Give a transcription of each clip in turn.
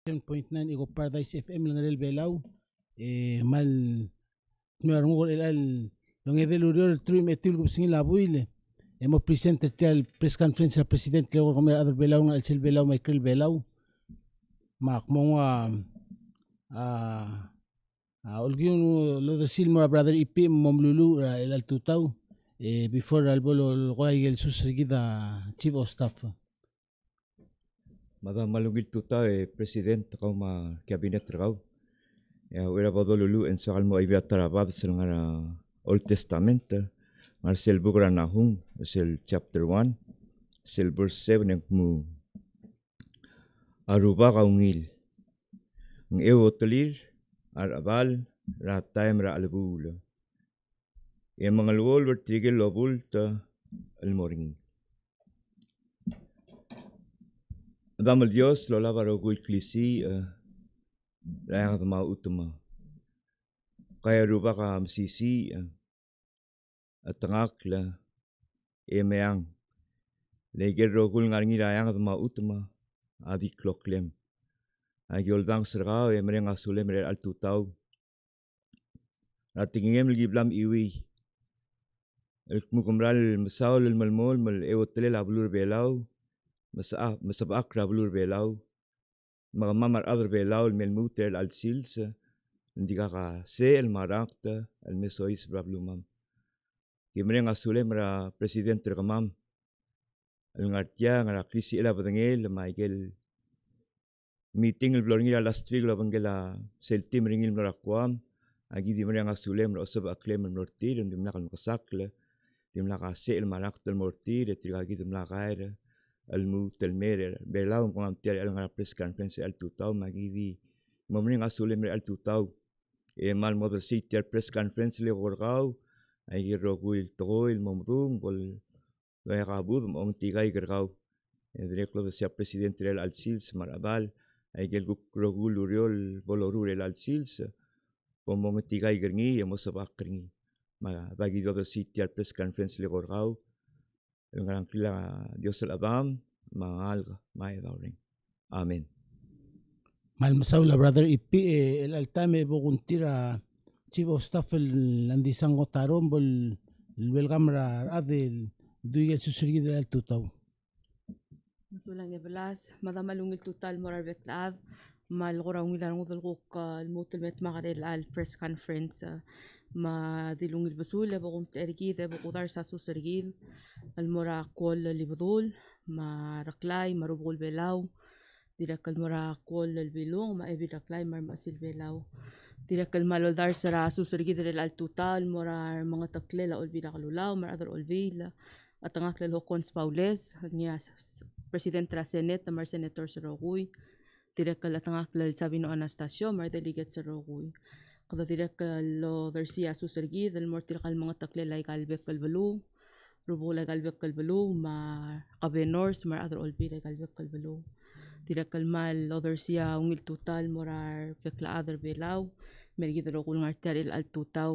10.9 iko Paradise FM lang rel belaw mal nuarngol el long edel uriol trim etil gubsing labuile mo presenter tial press conference sa president lego kami other belaw na el belaw Michael belaw mak mo olgiun lo de silma brother ipi momlulu el altutaw before albolo goy el susrigida chief of staff Mada malungil tuta president kau ma cabinet kau. Ya wera bodo lulu en soal mo ibia tarabad selangara Old Testament. Marcel bugra nahung sel chapter 1 sel verse 7 yang mu aruba kaungil. Ng ewo telir arabal ra time ra albul. Yang mangalwol bertigil lobul ta almoringi. Dame Dios lo lava rogo iklisi rayang tama utama. Kaya ruba ka msisi atangak la emeang. Leger rogul ngaringi rayang tama utama adi kloklem. Agiol bang sergao emereng asule mere altutau. Ratingem lagi blam iwi. Mukumral masaul malmol mal ewotele lablur belau. Masabak rablur belau. Magamamar other belau mel muter al sils. Hindi ka se el marakta el mesois brablumam. Kimreng asule mara president terkamam. El ngartia ngara krisi ela badangel Michael meeting el blorngira last week la bangela sel team ringil mara Guam. Agi di mreng asule mara osab aklem el mortir ndim nakal makasakle. Dim laka se el marakta el mortir etrigagi dim lakaira. Almu telmer belau ngam tiar el ngara press conference el tutau magidi momring asule mer el tutau e mal model city press conference le gorgau ay rogul toil momdum bol la rabud mong tigay gergau e direclo de sia presidente el al sils marabal ay gel rogul uriol bolorur el al sils pomong tigay gerni e mosabak gerni ma bagi do city press conference le gorgau el ngaran kila Dios el abam maalga may dauring amen mal masaula brother ipi el altame boguntira chief of staff el landisang otaron bol el welgamra adel duigel susirgi del altutaw masulang ebelas madamalungil total morar betlad mal goraung ilan ngudul guk almutelmet magarel al press conference ma dilungil basul bogunt ergid bogudar sasu sergid almora kol libdul ma raklay marubul belaw dirakal mora kol albilung ma ebi raklay mar masil belaw dirakal malodar sara asu sergid el al total mora mga taklela olbi nakalulaw mar other olvila atangak lelo cons paules niya president ra senate mar senator sa roguy dirakal atangak lel sabino Anastasio mar delegate sa roguy kada dirakal lo Garcia asu sergid el mortirakal mga taklela ikalbek kalbalu rubula galbek kalbalu ma kabenors mar other olbira galbek kalbalu tidak kalmal other siya ungil total morar pekla other belaw mergid rokul ngartial el al tutaw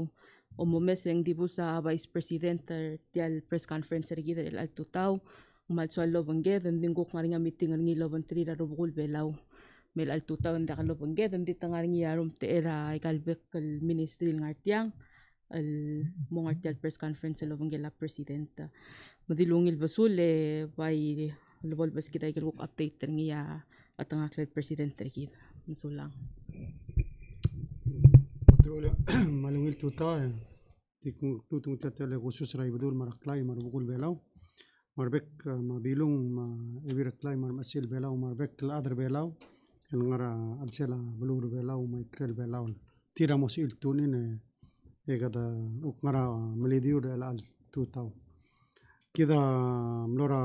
o momeseng dibu sa vice president tial press conference regid el al tutaw mal so lovangge den dingok ngaringa meeting ngi lovantri ra rubul belaw mel al tutaw nda ka lovangge den ditangaringi yarum te era galbek kal ministry ngartiang al mongartial press conference sa lovangge la presidenta madilungil basul by lubol bas kita ikiluk update terniya at ang aklat president terkid masulang malungil tuta tikung tutung tatele khusus rai bedul maraklay marbukul belaw marbek mabilung ma ebiraklay marmasil belaw marbek ladr belaw ngara adsela bulur belaw maikrel belaw tira mosil tunin egada ukngara melidiur al tutaw kida mlora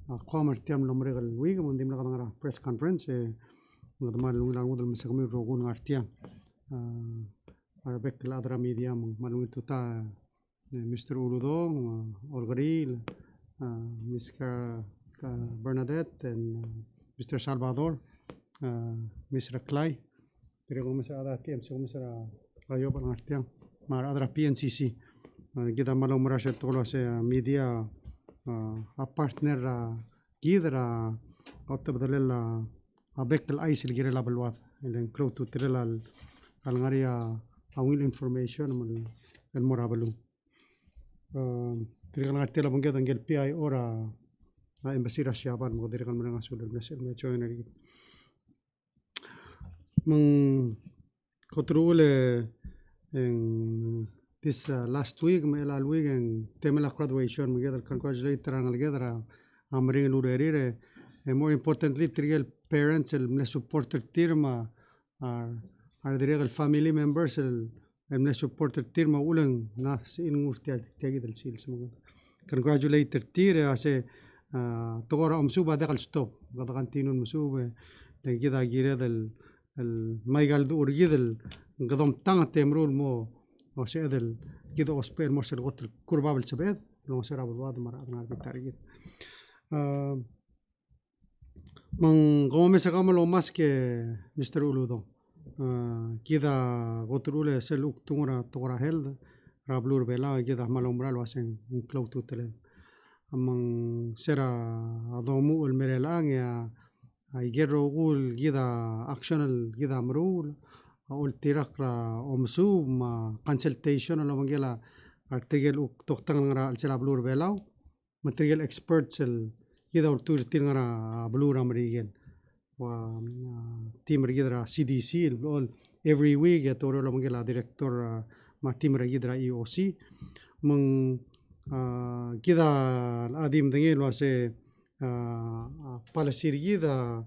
Quamar tiam lomregal wig mundim la kadangara press conference ngadamal lungal ngudal masakami rogun ngartiam arbek la adra media malungi tuta Mr. Uludo Olgaril Mr. Bernadette and Mr. Salvador Mr. Clay pero Mr. Ada tiam so Mr. Ayo ngartiam mar adra PNCC kita malu merasa tolo se media a partner gidra otto bedalla abek el ice el gire la balwat el cloud to tirel al ngaria awil information el morabalu tirel ngatela bangga tangel PI ora embassy Russia ban mo dirkan menang asul el mesel me join el mang kotrule en this last week me la week en temela graduation me gather congratulate terang gather amring lurerire and more importantly trial parents el mle supporter tirma are the family members el mle supporter tirma ulang nas in ngurtial tagi del sils mo congratulate tire ase togora amsuba dakal stop gadakan tinun musube le gida gira del المايقال دور جدل قدام تان تمرول مو وسيدل جدا وسبيل مرسل قتل كرباب السبيد لو سير ابو الواد مرة أنا بالتاريخ من قوم سقام لو ماسك مستر أولودو كذا قتلوا سلوك تورا هيل رابلور بلا كذا مالهم رال واسن كلو توتل من سيرا ضمو المريلان يا يجرو قول كذا أكشن كذا مرول أقول تيرقرا أمسو ما consultation ولا مجلا أرتجل تختار نرا السلا بلور بلاو material experts كذا ورتور تيرنا بلور أمريكان و تيم رجدرا CDC البلول every week يتورو ولا مجلا director ما تيم رجدرا EOC من كذا القديم دنيل واسه policy كذا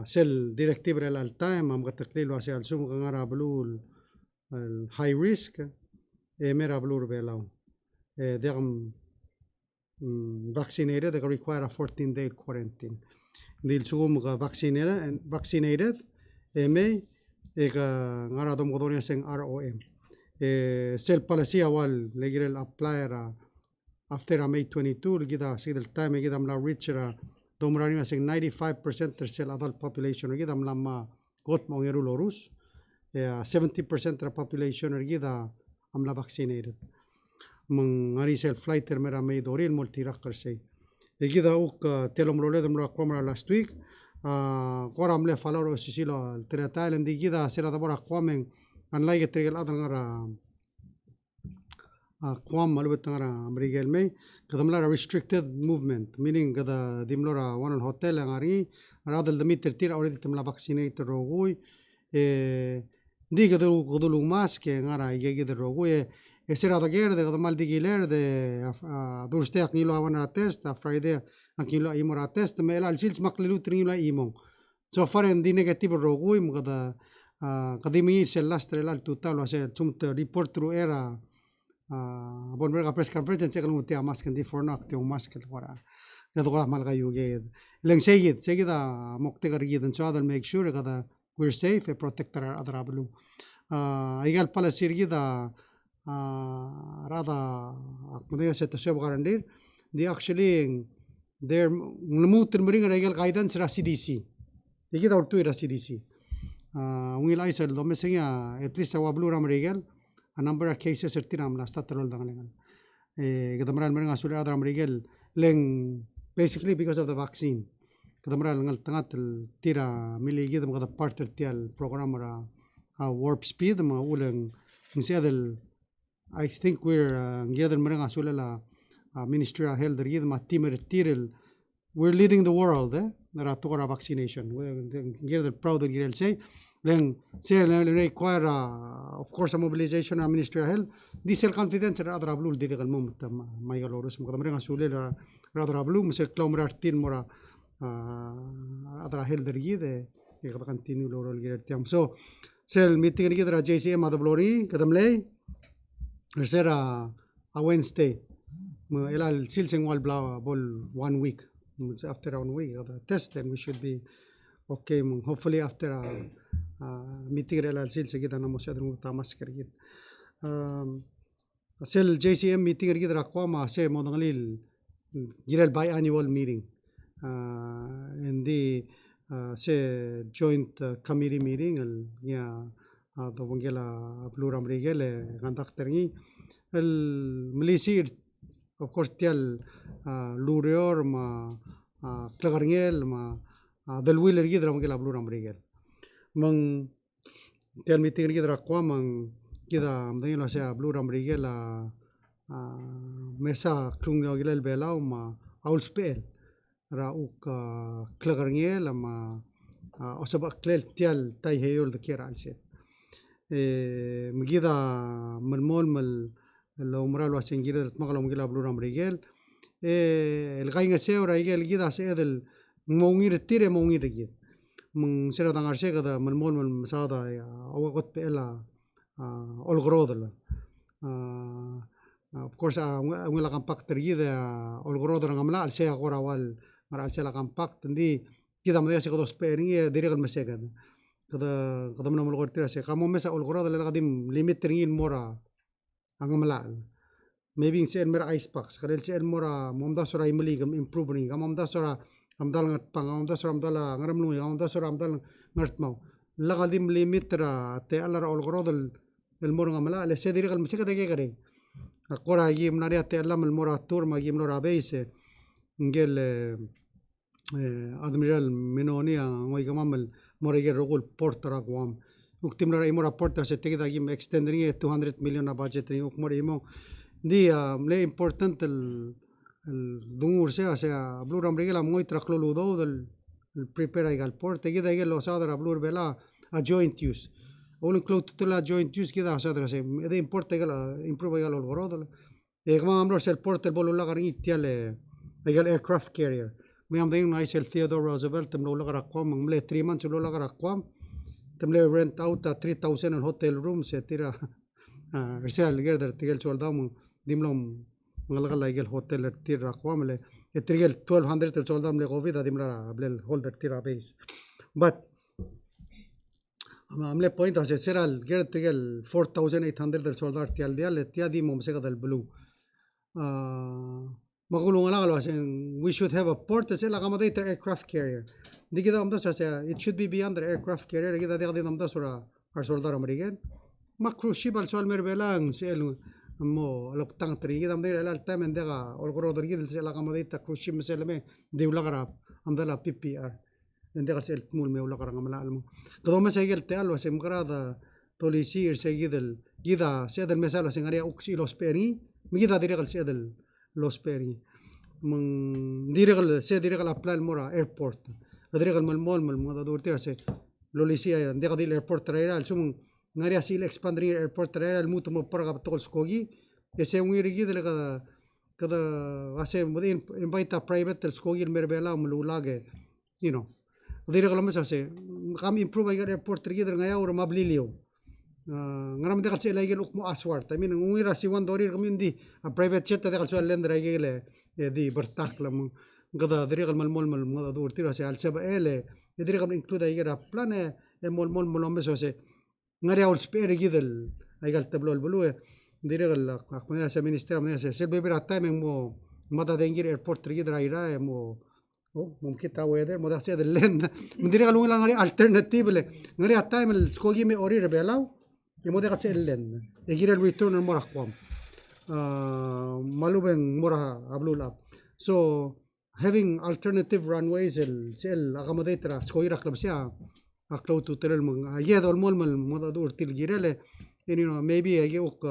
سل directive al time am gatakli lo ase al sum ngara blul high risk mera blur belau they vaccinated they require a 14-day quarantine dil sum vaccinated me ngara dom godonia seng ROM sel policy awal legirel apply after May 22 كده سيد التايم كده ملا ريتشرا دومراني مثلا 95% ترسل adult population كده ملا ما قط ما غيروا لوروس 70% the population كده ملا vaccinated من غري سيل فلايتر مرا مي دوري المولتي رقر سي كده اوك تلوم رولد مرا قومرا last week قرام له فالورو سيسيلو التريتايل دي كده سيرا دبر قومن ان لايك تريل ادن قوام مالو بتنغرا أمريكا المي كدملا restricted movement meaning كدا ديملورا وان الهوتيل غاري رادل دمي ترتير already تملا vaccinate روغوي دي كدلو ماسك غارا يجي روغوي اسيرا دغير ده كدمال ديجيلر ده دورستي اكنيلو وانا تيست فرايدي اكنيلو ايمورا تيست ميلا السيلز مقللو تريلو ايمون سو فارن دي نيجاتيف روغوي مغدا قديمي سلاستريلال توتال واسه ثم ريبورت رو ايرا bon mereka press conference saya kalau mutia mask di fornak teu mask ora kada gora mal gayu ged leng segid mokte gar gid and so other make sure kada we're safe and protect our other ablu igal pala sirgida rada akmudaya seta seb garandir di actually their muter meringa igal guidance ra CDC igida ortu ra CDC ungil aisal do mesenga at least awablu ram regal a number of cases ertiram la statalol dangalengan kadamral mereng asule adram regel leng basically because of the vaccine kadamral ngal tangat tira miligi dam kada partner tial program ra warp speed ma uleng misadel I think we're ngiadel mereng asule la ministry of health rigid ma timer tirel we're leading the world ra tokora vaccination ngiadel proud ngirel say Then say require of course a mobilization of Ministry of Health. This self confidence rather ablul dire gal mom tam maigaloros mo kadamre ngasule rather ablu misel klomra artin mora adra health rigide e kada continue lorol gire tiam so sel meeting rigide ra JCM adablori kadamle sera a Wednesday mo elal silseng wal bla bol 1 week after 1 week the test then we should be okay hopefully after meeting relal sil segida na mosadr muta masker gid sel JCM meeting gid rakwa ma se modangalil giral biannual meeting and the se joint committee meeting ya the wangela pluram regele gandak tergi el melisir of course tial lurior ma klagarngel ma del wheeler gidra mangila blue rambrigel mang tian meeting gidra kwa mang kita amdengin la sea blue rambrigel la mesa klung gilel belau ma aul spel ra uk klagarngel ma osaba klel tial tai heyol de kera alse مجيدا من مول من لو مرا لو اسين جيدا تمغلو مجيلا بلورام ريجيل الغاينغ سيو رايجيل جيدا سيدل مونغير تيري مونغير جيد من سيرا دانغار سيغدا من مول من مسادا او قط بيلا اولغرودل of course ngula kampak tergida olgrodra ngamla alse agora wal mar alse la kampak ndi kida mudaya se godos peringi dirigal mesega kada mana mulgor tira se kamo mesa olgrodra la gadim limit teringin mora angamla maybe sen mer ice packs kadel sen mora momda sora imli gam improving gam momda sora amdal ngat pang momda sora amdala ngaram lu momda sora amdal ngart mau la gadim limit ra te alar olgrodra el mora ngamla le se dirigal mesega de gare Akora yim naria te alam el mora turma yim lora beise ngel admiral minonia ngoi gamamel mora ger rogul portara Guam uktim lora imora porta se tegida yim extending 200 million na budget ring uk mora imo di le important el dungur sea blur ambrigela moi traklo ludo del prepare igal port tegida igel lo sadra blur vela a joint use All include la joint use kida sadra se de importa gala improve gala olgorodo e kama amro sel porta el bolo la garin tiale egal aircraft carrier me am ding nice el Theodore Roosevelt tem lo la gara kwam mle 3 months lo la gara kwam tem le rent out 3000 hotel rooms se tira resel gerder tigel soldam dimlom ngalgala egel hotel tira kwam le tigel 1200 el soldam le covid dimla blel holder tira base but عملة point عشان سير الجرد تيجي 4800 السولار تيال ديال تيا دي ممسكة البلو ما قولوا ولا عشان we should have a port تسير لقام ده aircraft carrier دي كده أمدا ساسا it should be beyond the aircraft carrier كده دي قديم أمدا سورا السولار أمريكان ما كروشيب السؤال مربلان سيلو مو لو تان تري كده أمدا إلى التامن ده والقرار ده كده سير لقام ده كروشيب مسلمة دي ولا غراب أمدا لا PPR عندك سيل تمول مي ولا قرن عمل علمه قدوم مساجل تال وسيم قراضة توليسير سيجدل جدا سيد المثال وسينغريا أوكسي لوس بيري مجدا ديرغل سيد لوس بيري من ديرغل سيد ديرغل أبلا المورا إيربورت ديرغل من المول من الموضوع دورتي سي لوليسيا عندك دي الإيربورت تريرا السوم غريا سيل إكسباندري إيربورت تريرا الموت مبرغ بتقول سكوجي يسوي رجيد لكذا كذا واسي مدين إنبايتا برايفت السكوجي المربلا ملولاجة you know Direk lamas ase kami improve agar airport tergid ngaya ur mablilio ngaram dekal se lagi ukmo aswart I mean ngira si wan dorir kami di private jet dekal so lender agele di bertak lam ngada direk mal mol mal ngada dur tira se al seba ele direk kami include agar plan mol mol molombes ase ngaria ul spare gidel agal tablo al bulu direk al akmena se minister amne se se bebera time mo mata dengir airport tergid raira mo ممكن تاويدر مو داسي دلن مدير قالوا لنا غير الترناتيف له غير التايم السكوجي مي اوري ربلاو يمو دي قاسي دلن يجي الريتورن مورا قوم مالوبن مورا ابلولا so having alternative runways el agamadetra سكوي رخلب سيا اكلو تو ترل من يدو المول من مودا دور تلجيرله you know maybe يجي وك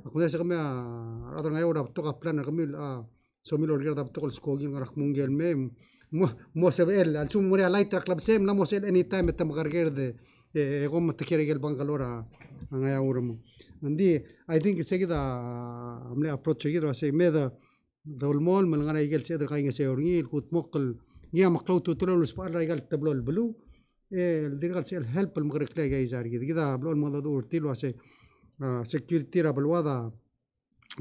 اكو داس كما ادر غير ودا تو بلان كمل سوميلو الغير بتقول سكوجي غرخ مونجل ميم مو سبيل الشوم موري لايت كلب سيم لا موسل اني تايم تم غرغير ده قوم تكير البنغالورا انا يا ورم عندي اي ثينك سيدا عملي ابروتش كده سي ميدا دول مول من غنا يجل سيد قاين سيورني كنت مقل يا مقلوتو تلو سبار رجال تبلو البلو الديرغال سيل هيلب المغرق لا جاي زار كده بلو الموضوع دور تيلو سي سكيورتي را بالوضع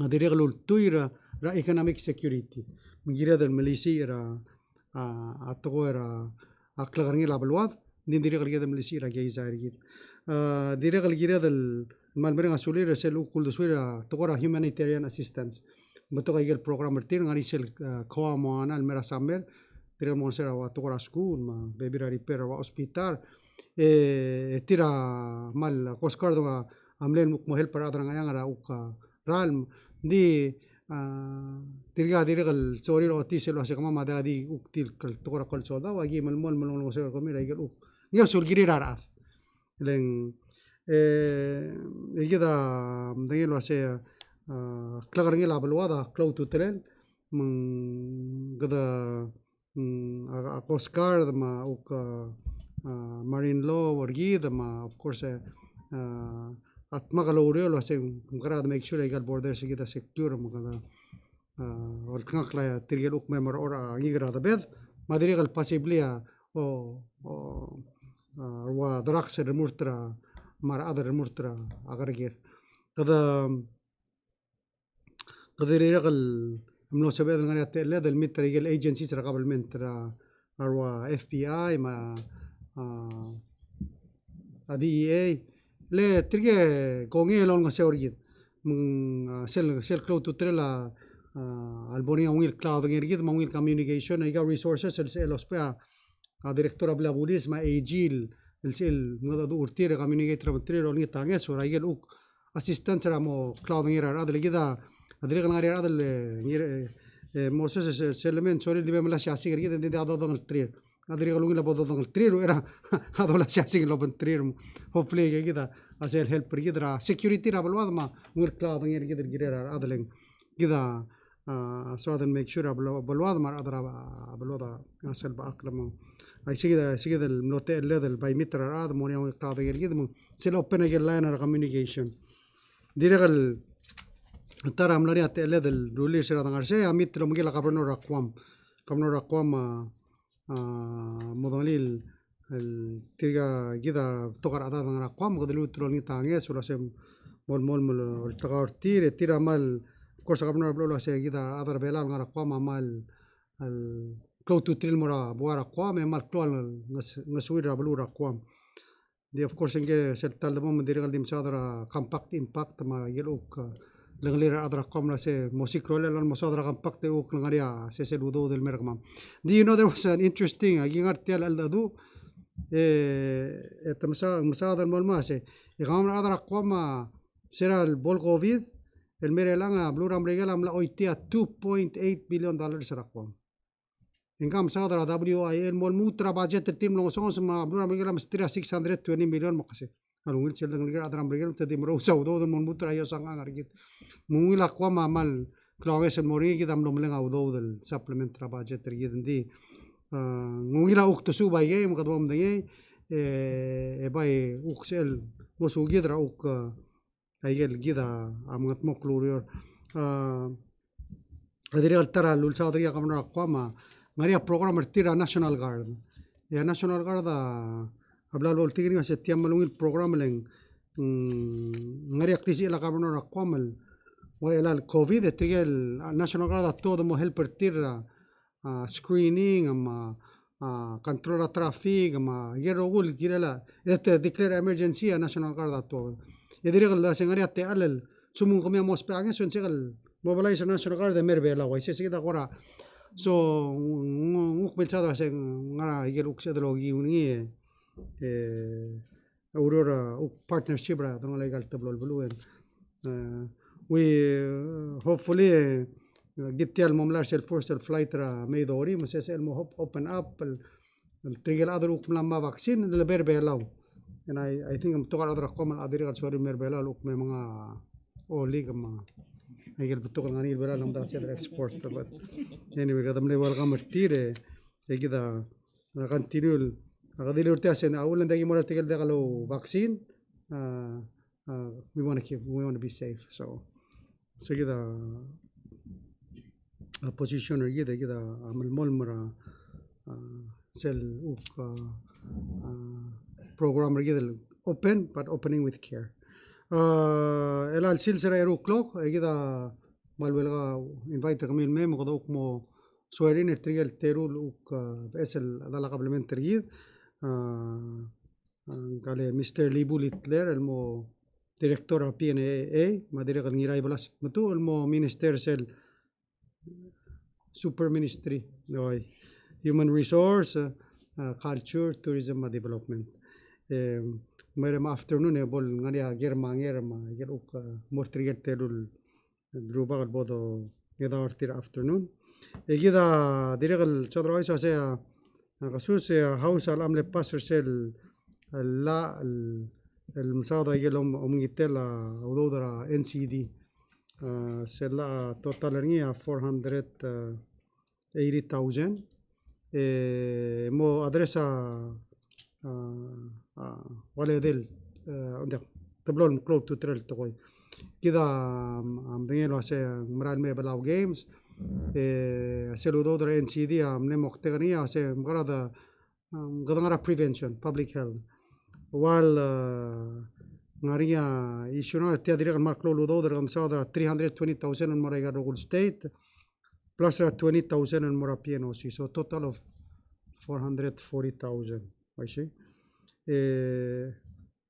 ديرغلو التويرا را ايكونوميك سكيورتي من غير الميليشيا را أتقول أكلغني لابلواد ندير غير هذا ملسيرة جاي زاريد دير غير هذا المالبرين أسولي رسلوا كل دسويرة تقول humanitarian assistance بتوقع يجي البرنامج مرتين غادي يسال كوام وانا المرا سامر دير مونسرا وتقول سكول ما بيبيرا ريبير وأسبيتال تيرا مال كوسكاردو عملين مهل برادرنا يعرا أوكا رالم دي Dirga el sorry lo tisel lo sekama mada di uktil kal tokora kal soda wagi malmol malong se ko mira igel uk ngia sul giri rarat len igida dengel lo se klagar ngela balwada cloud to tren gada a coast guard ma uk marine law wargi ma of course at magalore lo se grad make sure igal border se gida secure magada والكنقلة ترجع لوك ممر أورا يقرأ ذبذ ما دري غل possibly ودراكس المرترا مار أدر المرترا أغرقير كذا يرغل مناسبة غنية تلا ذا المتر يجي الأيجنسيز قبل منترا أروا FBI ما DEA لا ترجع كونغي لون غسوريد من سيل كلو تطرلا Albania wingil cloud ngirgid ma wingil communication iga resources el ospea a directora bla bulis ma agil el sel ngada du urtire communicator ventre ro ni tange so raigel uk assistant ra mo cloud ngira adle gida adre ngari adle ngir moses selemen sorry dibe mala shasi ngirgid de ado dong trir adre galung la bodo dong trir era ado la shasi lo ben trir hopefully gida asel help gidra security ra balwad ma wingil cloud ngirgid gira adle gida so that make sure بالوضع مع أدرى بالوضع أسأل بأكلم أي شيء النوتة اللي باي متر هذا مونيا وقاعد يرجع من سلو بنجر لاين communication ديرغل ترى عملنا اللي الرولي شرا دعارسة أميت لو مجيء لقبرنا رقم مدلل الترجع جدا تقرأ هذا رقم قدلو تروني تانية سولا سم مول التقار تير عمل course governor blo se gida adar belal ngara qama mal al cloud to tril mora buara qama mal klol ngasuira blura qam di of course nge seltal de mom dirgal dim sadra compact impact ma yeluk lenglir adra qam la se musik role lan musadra compact uk ngaria se ludo del mergam do you know there was an interesting agingar tel al dadu musadra mal ma se igam adra qama sera el bolgovid el mere langa blue ramregala amla oitia $2.8 billion sarakwan ingam sadra WIL mol mutra budget team long song ma blue ramregala mistira 620 million makase alungil sel ngir adram regala tadi mro saudo mol mutra yo sanga ngargit mungil akwa mal klonges el mori gidam lo mlenga udo del supplementary budget rigidindi ngungila ukto suba ye mkadwam de bay uksel mosu gidra uk أيجل جدا عملت مكلوريور هذه الترى للسعودية قمنا قوما ماريا برنامج تيرا ناشونال جارد يا ناشونال جارد قبل الولتيجي بس تيملون البرنامج لين ماريا كتير إلى قمنا قوما وإلى الكوفيد تيجي الناشونال جارد todo mo helper تيرا screening أما control traffic أما يروقول كده لا declare emergency national guard todo يدري غلا سنغري أتقلل سمون كمية موسبعين سون سجل mobilize national guard de merbe la ويسي سكده قرا so مقبل هذا سنغرا يجلو كسدلوجي ونيه أورورا partnership را تمام لا يقال تبلو البلوين we hopefully جت المملكة الفورس الفلايت را ميدوري مسيس المو open up التريجل أدرو كملا vaccine اللي بربه لاو and I think I'm talking about the adiri sorry merbela look me mga oli kama ayel betul ngani bela lam da sel export but anyway kadam le wal gamar tire egida continue agadili urte asen awulan dagi mora tigal dagalo vaccine we want to be safe so egida position egida amal mol mara sel uk program regular open but opening with care الى السلسله يرو كلوك كده مالبلغا انفايت كميل ميم قدوك مو سويرين التريال تيرو لوك باسل هذا قبل من تريد قال مستر ليبو ليتلر المو ديريكتور بي ان اي ما ديريك نيراي بلاس متو المو مينستر سيل سوبر مينستري نوي هيومن ريسورس culture tourism development merem afternoon bol ngania germa geruk mortriget telul druba bodo kita ortir afternoon kita direk الصدر رئيس سيا خصوص هاوس الأمل باسر سيل لا المساعدة يجيلهم أميتلا ودودرا NCD سيلا توتالرنيا 480,000 مو أدرسا ولا ديل تبلون كلوب توترل تقوي كده عم بينو سيا مرال مي بلاو جيمز سيلو دودرا NCD عم نمختغنيا سيا مغرض غدغرا prevention public health while ngaria issuno tia direk marklo ludo der gamsada 320,000 on mora rogul state plus 20,000 on mora PNOC so total of 440,000 I see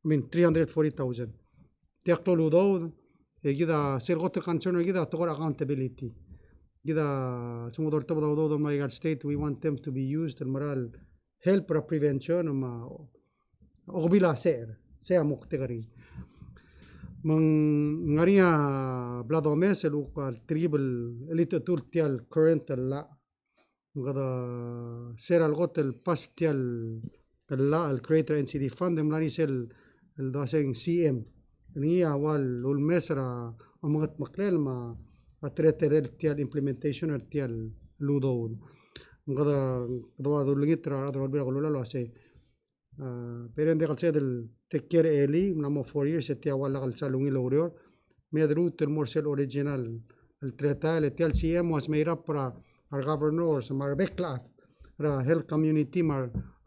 I mean 340,000 tia klo ludo كده سيرغوت الكانسون كده تقول accountability كده سمو دور تبدا ludo mora state we want them to be used المرال help prevention وما أقبلها سير مقتغري من غريا بلادو ميسل والتريب اللي تقول تيال current لا غدا سير الغوت الباس تيال لا الكريتر NCD فاند ملاني سيل الداسين CM اللي هي أول والمسرة أمغت مقلل ما أتريتر تيال implementation تيال لودو غدا غدا دولني ترى هذا ربنا قالوا له سي pero en degal del take care early namo 4 years etia wala gal salungi lorior me root el morsel original el treta el tel CM was made up para our governors our backclass ra health community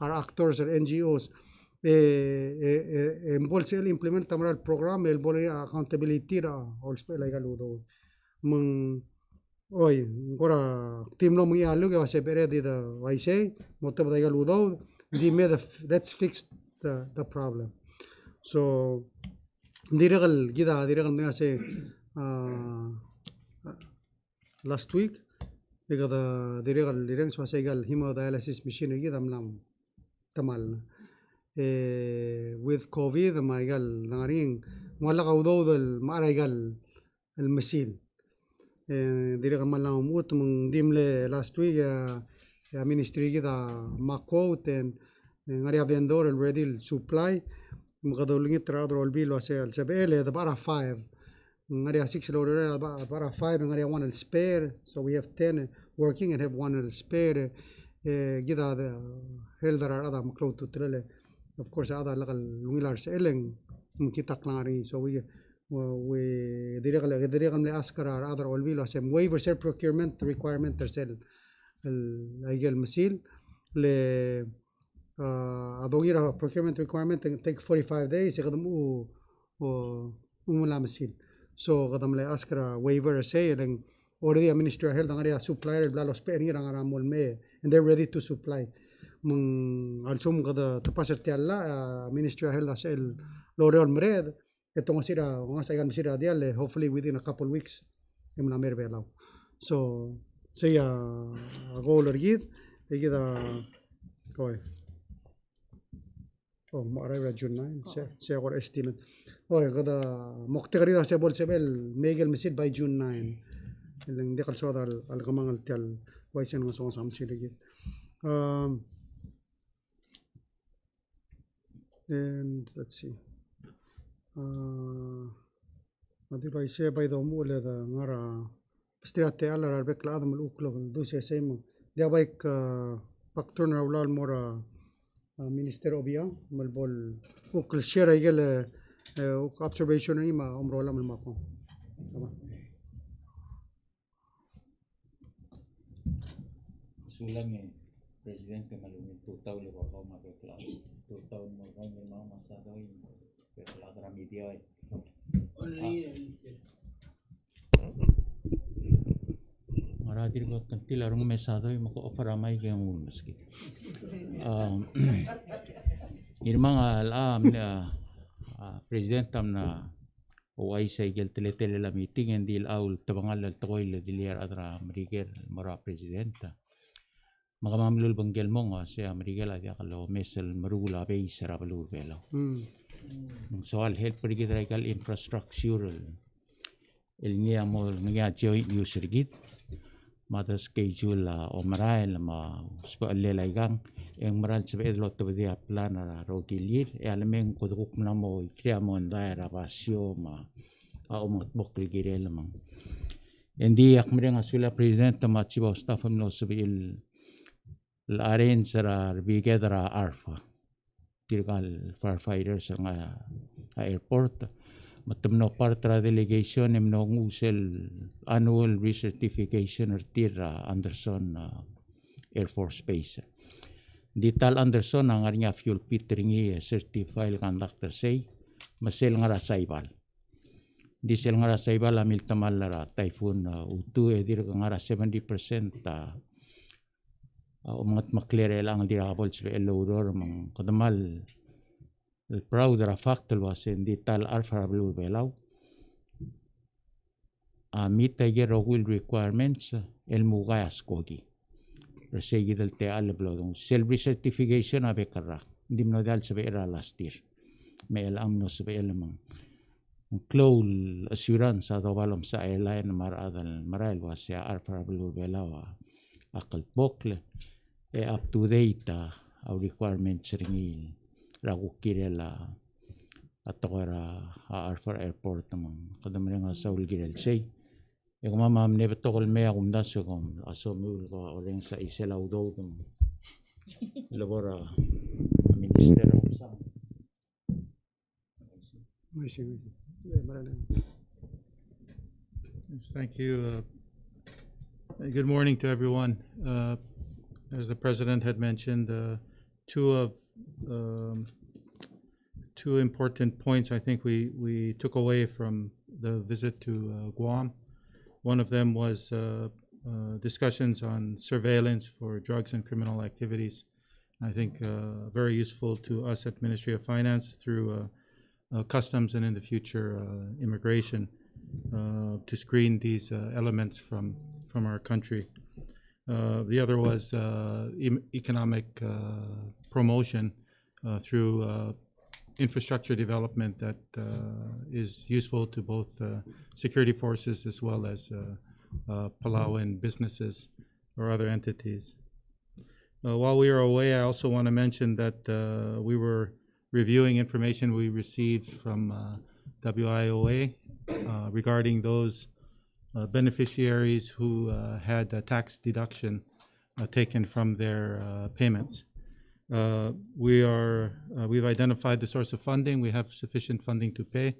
our actors or NGOs en bolsel implement tamra el program el bol accountability ra all spell gal udo mun hoy gora team no muy alu que va se pere de vai sei moto da gal udo let's fix the problem so dirgal gida dirgal me hace last week gida dirgal so hace gal hemodialysis machine gida mlam tamal with covid ما قال نارين ولا قوضوا المعرة قال المسيل dirgal ملام موت من ديم last week يا ministry كده ما quote ngaria vendor already supply مقدولين ترادر البيل وسيل سبيل ده 5 ngaria 6 لوري بارا 5 ngaria 1 spare so we have 10 working and have 1 spare كده هيلدر هذا مكلو تترله of course هذا لقى لونيلار سيلين ممكن تقناري so we دريغل من اسكر هذا البيل وسيم waiver sale procurement requirement ترسل هيجي المسيل ل أدويرها procurement requirement take 45 days يقدموا ولا مسيل so قدم لي أسكرا waiver say then already a ministry of health غاريا supplier بلا لو سبيني رانغ مول مي and they're ready to supply من السوم قد تباشر تيالا ministry of health سيل لوريال مريض itu masira مسيرة ديال hopefully within a couple weeks يملا مير بيلاو so سيا goal رجيد كده كويس ما arrive June 9 سي أقول estimate غدا مقتري ده سيبول سيبل ميجل مسير by June 9 اللي دخل سودا الغمان التال ويسين وسون سامسي لقيت and let's see هذي بايسة بايدهم ولا ده مرة استراتي على البيك العظم الأوكلو دوسي سيمو ده بايك بكتورنا ولا المورا minister obia malbol ukul share igel observation ima umrola mal mako sulang presidente malungin tutaw le baka mabekla tutaw mo kami mama sa doy pero la otra media maradir ko kantil arung mesado mako operamay kayong meski irmang alam na president na OI sa igel tele la meeting and deal aul tabangal toy le diliar adra mariger mara presidenta makamamlul banggel mo nga si Amerika dia kalau mesel marula bay sara balur belo soal help pergi infrastructure el niya mo nga joint user git mata schedule o maral ma spa lelaigang eng maral sebe edlo to dia plan ra rogilir e alemeng ko duk na mo krea mo ndaira basio ma a omot bokil girel mang endi ak mrenga sula president ma chibo staff no sebe il arrange ra bigedra arfa tirgal firefighters nga airport matamno partra delegation emno ngusel annual recertification tira Anderson Air Force Base. Di tal Anderson ang nga fuel pitringi certified conductor say masel nga saibal. Di sel nga saibal amil tamal ra typhoon utu edir nga 70% umat makler lang dirabol sa elodor mang kadamal proud ra factual was in detail alpha blue below meet the year will requirements el mugay askogi resegi del te al blodong self certification abe karra dimno dal sabe era last year me el amno sabe el mang close assurance ado balom sa airline maradal maral was ya alpha blue below akal bokle e up to date our requirements ringi ragu kirela atokera Arthur Airport namang kadamrenga Saul girel say e mama nebe tokol me agunda so kom asomul ko oreng sa isela udo dum labora minister sa Thank you. Good morning to everyone. As the president had mentioned, two important points I think we took away from the visit to Guam. One of them was discussions on surveillance for drugs and criminal activities. I think very useful to us at Ministry of Finance through customs and in the future immigration to screen these elements from our country. The other was economic promotion through infrastructure development that is useful to both security forces as well as Palauan businesses or other entities. While we were away, I also want to mention that we were reviewing information we received from WIOA regarding those beneficiaries who had a tax deduction taken from their payments. We've identified the source of funding. We have sufficient funding to pay.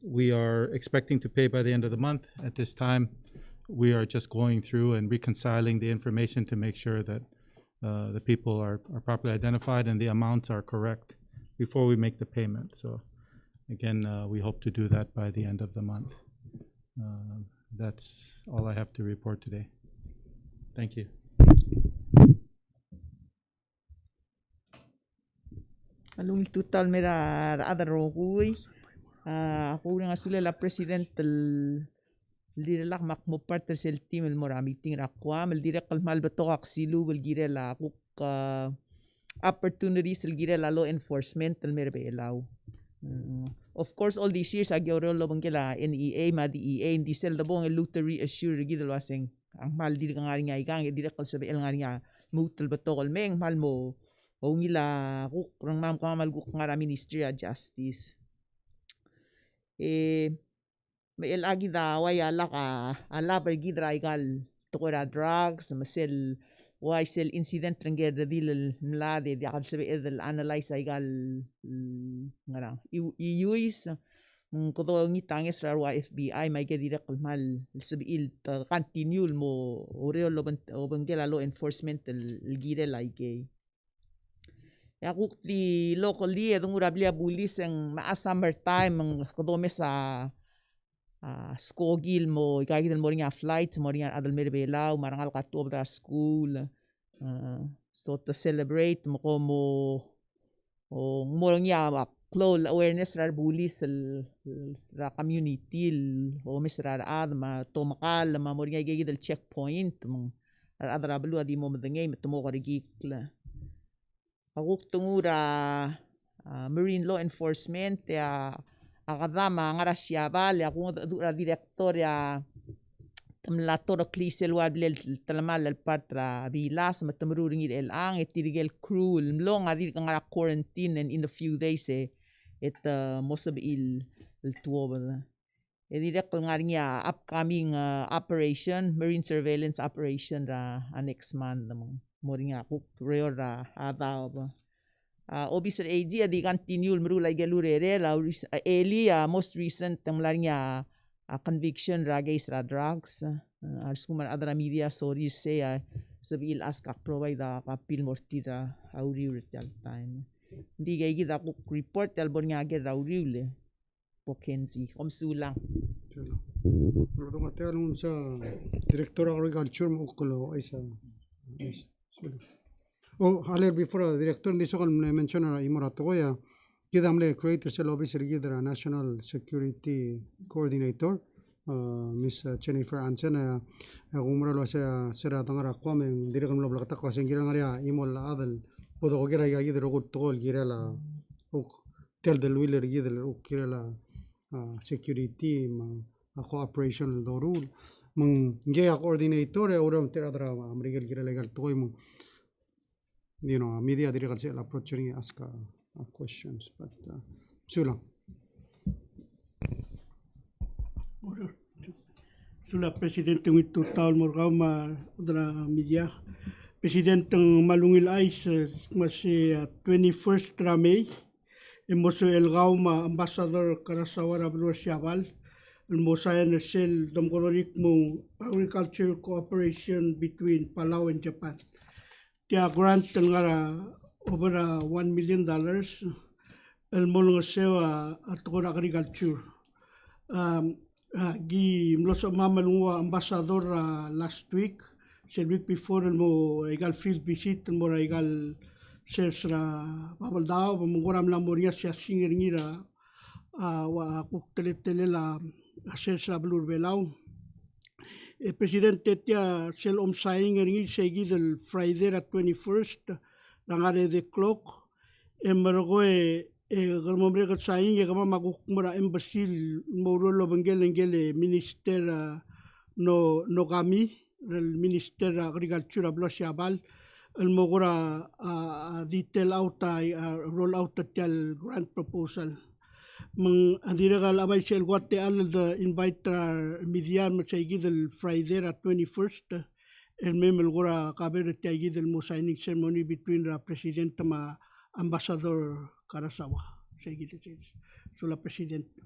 We are expecting to pay by the end of the month. At this time, we are just going through and reconciling the information to make sure that the people are properly identified and the amounts are correct before we make the payment. So again, we hope to do that by the end of the month. That's all I have to report today. Thank you. Alung total mera ada rogui ako nga sula la president lirelak makmo parte sel team el mora meeting rakwa mel direk kalmal beto aksilu bel gire la kuk opportunities el gire la law enforcement el merbe elaw. Of course all these years agyoro lo bangela NEA ma DEA hindi sel dabong el lottery assure gide waseng ang mal dir ngari nga igang direk kal sabe el ngari nga mutul beto kal meng mal mo o ngila kuk rang mam kamal kuk ngara Ministry of Justice. May el agi da way ala ka ala pergi draigal tokora drugs masel why sel incident rangge dil mlade di akal sabi edel analyze aigal ngara iuis kodo ngitanges ra FBI may ke direct mal sabi il continue mo oreo lobangela law enforcement el gire like yakuk di locally edong urablia bulis ang maa summertime ang kodome sa skogil mo ikagidal mo rin flight mo rin adal merbelaw marangal ka to the school so to celebrate mo ko mo rin close awareness rar bulis ra community o misrar ma tomakal ma mo rin igagidal checkpoint mo adra blu adi mo madangay matumo ko rigikla Akuk tungura marine law enforcement ya akadama ngara siabal ya kung dura director ya tamla toro klisel wablel talamal al patra bilas matamruring el ang etirigel cruel mlong adir ngara quarantine and in a few days et mosab il tuoba edirek ngarinya upcoming operation marine surveillance operation next month namang moringa kuk reor adaw ba obisar AG adi continue mrulay galurere la eli most recent tamlarinya conviction against drugs arskuman adra media stories say sabil askak provide kapil mortida auriul tal time di gay gida ko report albon nga ge auriul pokenzi omsulang Pero nga tayo sa Director Agriculture mo kulo ay sa haler before Director ni sokal mention na imorato ko ya kidamle creator sa officer gidra National Security Coordinator Miss Jennifer Ansen umra lo sa sera tangara kwame direkam lo blakta ko singirang area imol adal podo ko gira ya gidro ko tol gira la tel del wheeler gidel gira la security cooperation do rule mong gaya coordinator uram teradra amrigal gira legal toy mong media direkal sa approach ring ask questions but sula Sula Presidente ng total morgaw dra media Presidente ng malungil ais mas 21st ra May emoso el gauma Ambassador Karasawara Brusiaval el mosayan sel domgolorik mo agriculture cooperation between Palau and Japan. Tia grant ngara over $1 million el molong sewa at agriculture. Gi mloso mamalungwa ambassador last week, the week before mo igal field visit mo igal sesra babaldao pamunguram la moria siya singer ngira wa kukteletele la sesra blur belau. Presidente tia sel omsaing ngi segi del Friday at 21st langare the clock emergoe galmombre kat saing ya kama magukmura embassy morolo bengele minister no kami el minister agricultura blosiabal el mogora detail out roll out tel grant proposal mang adiragal abay sel guate al the invite media machigi del Friday at 21st el memel gora kaber tiagi del mo signing ceremony between the president ma ambassador Karasawa seguite sulla presidente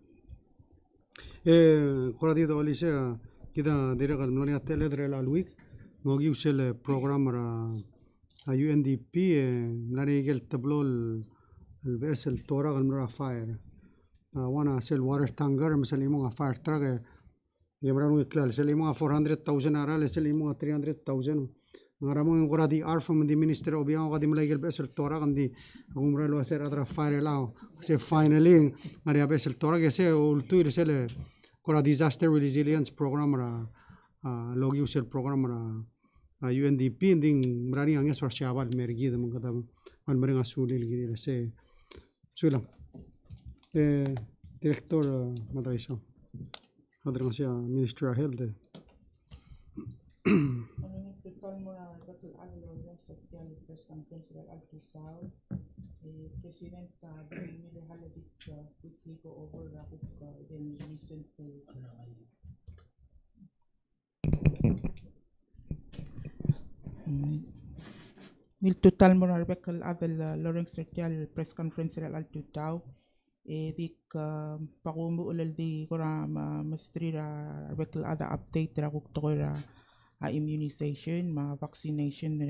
coradido alisa kita direkal mlonia teledre la week mogi usel program UNDP mlani gel tablo el vessel tora galmra fire wana sel water tanker mesalimo fire truck yemranu iklal selimo 400,000 ara selimo 300,000 ngaramong koradi arf from the minister obiang ko dimlay gel vessel tora kandi umra lo ser atra fire lao se finally ngari vessel tora ke se ultu sel kora disaster resilience program logi usel program UNDP ding mrani ang yaswar shabal mergi de mangata man meringa sulil giri se sula director madrasa madrasa minister of health President Daniel Haladik quickly go over the recent Mil total moral bekal adal Lawrence Sertial press conference al tutao dik pakumu ulal di kora mastrira bekal ada update ra kuktora immunization ma vaccination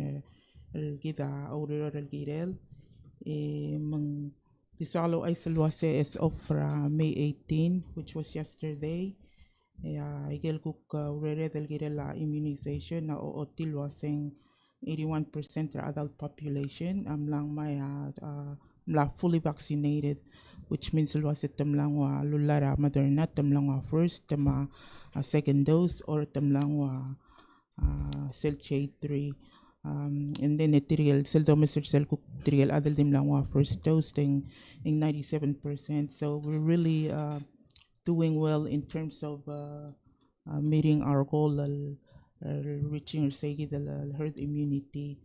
el gida aurora el girel mang disalo ay salwase as of May 18 which was yesterday igel kuk urere del girel immunization na ootil waseng 81% adult population lang may fully vaccinated which means luwasit lang wa lulara Moderna lang wa first second dose or lang wa cell shade 3 and then etrial cell domicile cell cook trial adal dim lang wa first dose in 97%, so we're really doing well in terms of meeting our goal reaching say the herd immunity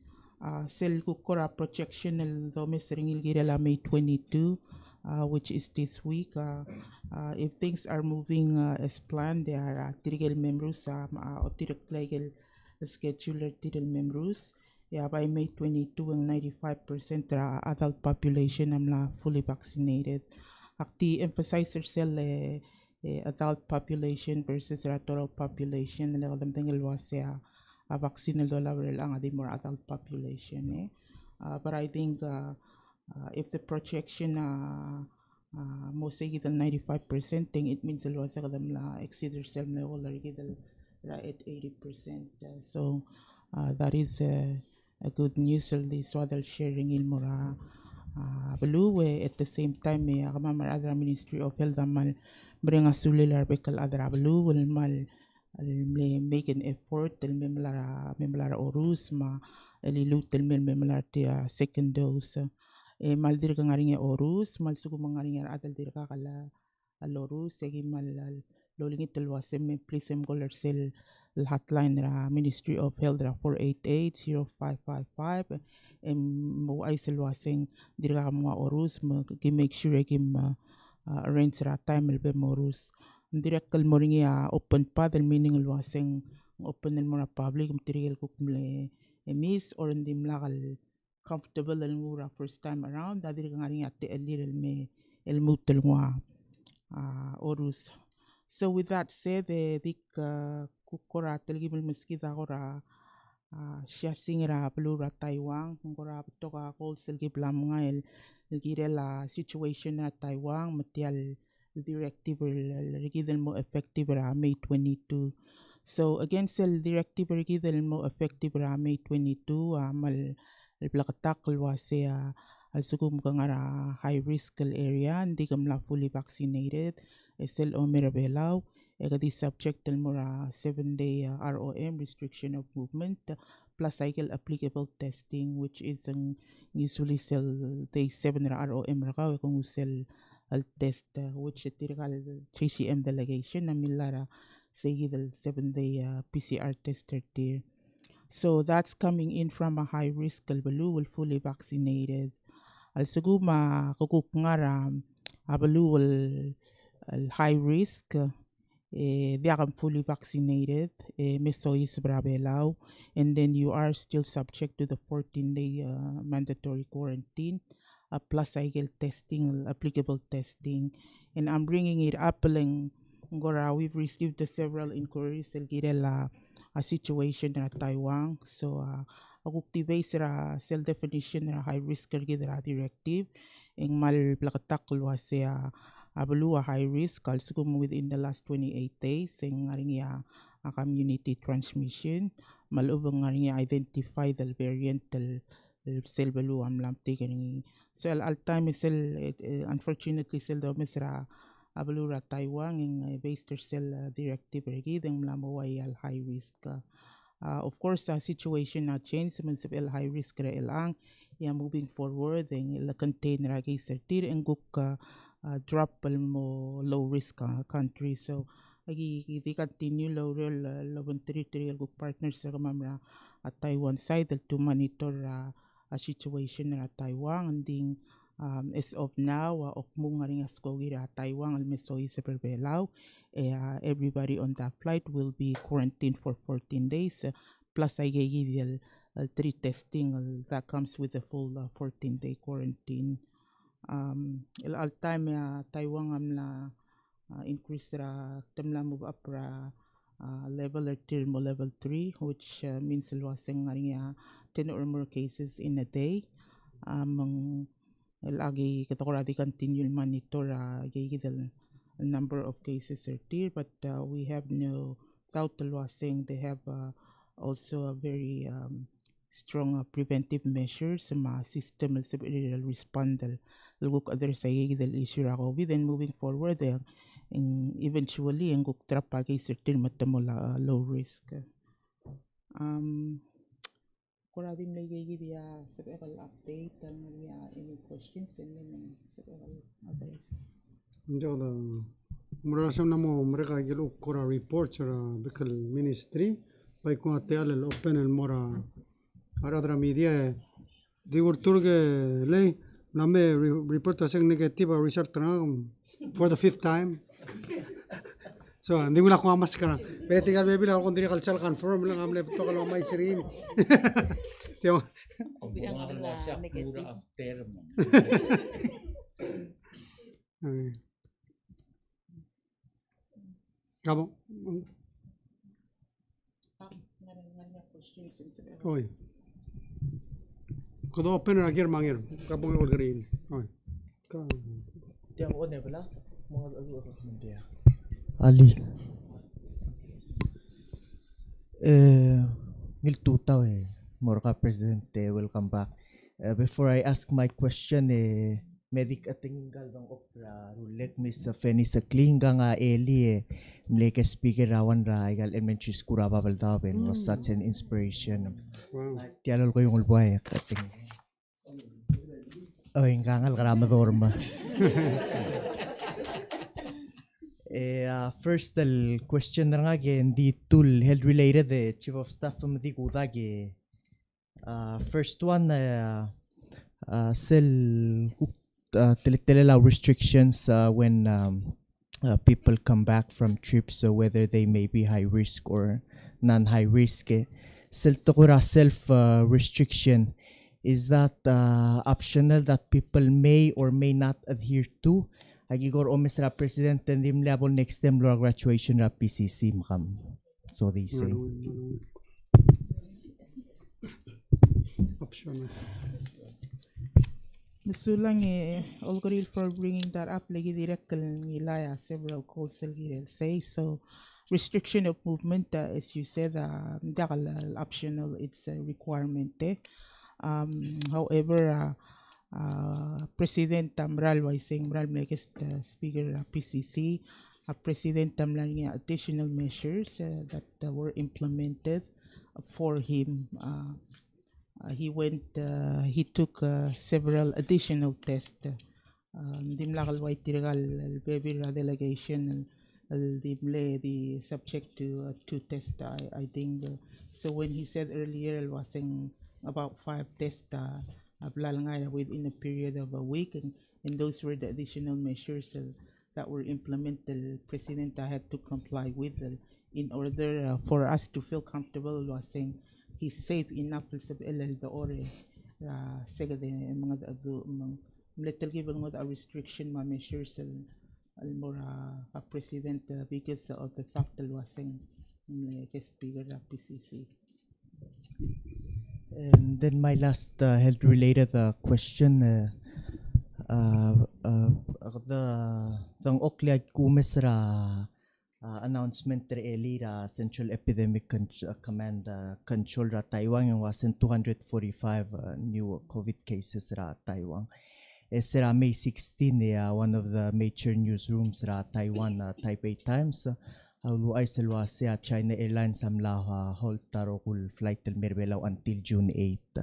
sel kukura projection el domes ringil girela May 22 which is this week if things are moving as planned there are tirigel members otirek legal scheduler tirigel members yeah, by May 22 and 95% adult population am fully vaccinated. Akti emphasizer cell adult population versus total population and alam tingil was a vaccine level ang adi more adult population but I think if the projection mo say than 95% thing it means el was kalam la exceed cell level at 80% so that is a good news so they're sharing in more blue at the same time kamamar other Ministry of Health amal bring a sulilar bekal other blue will mal make an effort tel memlara orus ma elilut tel memlara second dose mal dir ka ngaring orus mal sugu mangaring adal dir ka kala alorus segi mal lolingit tel wasem please goler sel hotline ra Ministry of Health ra 488-0555 mo ay selwaseng dira mga orus make sure kim arrange ra time elbe morus direct kal moringi open pa del meaning lwaseng open el mora public material ko kumle emis or hindi mlakal comfortable el mura first time around diri ka ngaring ate el me el mutel mwa orus. So with that said, dik kukora telgi meski kora siya singira pelura Taiwan kora toka kol selgi blam ngael gire la situation na Taiwan matial directive rigidel mo effective ra May 22. So again sel directive rigidel mo effective ra May 22 mal plakatak lwase al sugum kangara high risk area hindi kamla fully vaccinated sel o mirabelaw egadi subject el mura 7-day ROM restriction of movement plus cycle applicable testing which is usually sel day 7 ra ROM ra ka kung sel al test which tirgal JCM delegation na milara say the 7-day PCR tester there. So that's coming in from a high risk kalbalu will fully vaccinated. Al saguma kukuk ngara abalu will high risk they are fully vaccinated mesois brabelaw and then you are still subject to the 14-day mandatory quarantine plus cycle testing applicable testing and I'm bringing it up ngora we've received several inquiries a situation in Taiwan so activate ra cell definition ra high risk directive ing mal plakatak was abalu high risk also within the last 28 days ing ngaring a community transmission malubang ngaring identify the variant cell balu amlam tigering so al time cell unfortunately cell do misra abalu ra Taiwan ing based cell directive regideng mlamaway al high risk of course situation na change sa high risk ra ilang moving forward ing contain ra kay certir ing guk drop mo low risk country so they continue low territorial partners sa kamamra at Taiwan side to monitor a situation at Taiwan and ding as of now okmong nga ringa Taiwan almesoy sa perbelaw everybody on that flight will be quarantined for 14 days plus I gave 3 testing that comes with a full 14-day quarantine all time Taiwan amla increase ra temla move up ra level level 3 which means luwaseng nga 10 or more cases in a day lagi katakora di continue monitor gigidal number of cases are there but we have no doubt luwaseng they have also a very strong preventive measures sa system sa respond lugok other sa gigidal issue ra COVID and moving forward eventually ang guk trap pagay certain matamola low risk Koradim lagi dia several update and any questions and then several others. Njala Murasam namo mereka gelo kora report sa bikal ministry. Pai ko ate al open el mora aradra media. They were turge lay name report asang negative result na for the 5th time. So hindi wala ko amas ka. Pero tinggal baby lang kung diri kalsal confirm lang amle to kalau may sirin. Tiyo. Kamu. Oy. Kudo open agir mangir. Kamu ngol green. Oy. Tiang o nebelas mga dia. Ali. Ngil tutaw Morka Presidente, welcome back. Before I ask my question, medic atinggal bang opera rulek Miss Fanny sa klinga nga Eli mleke speaker rawan ra igal elementary school ra babal daben was such an inspiration. Wow. Tialol ko yung ulboy kating. Oh, ingangal karama dorma. First the question na nga di tool health related chief of staff di kudagi. First one tele restrictions when people come back from trips, whether they may be high risk or non-high risk. Self restriction, is that optional that people may or may not adhere to? Agigor o Mr. President and dim level next time lo graduation ra PCC makam. So they say. Optional. Masulang algorithm for bringing that up lagi direct nilaya several calls say so restriction of movement as you said optional, it's a requirement. However President Tamral was saying Mral Mekes Speaker PCC President Tamral additional measures that were implemented for him. He took several additional tests. Dimlakal white tiragal baby delegation the subject to 2 tests. I think so. When he said earlier, was saying about 5 tests within a period of a week, and those were the additional measures that were implemented. President had to comply with in order for us to feel comfortable. Was saying he's safe enough sa the ore segade mga little given mga restriction measures more president because of the fact that was saying speaker PCC. And then my last health related question the okliad kumes ra announcement Eli Central Epidemic Command Control ra Taiwan was in 245 new COVID cases ra Taiwan. Sera May 16 one of the major newsrooms ra Taiwan Taipei Times ay salwa siya China Airlines amla halt tarokul flight el merbelaw until June 8.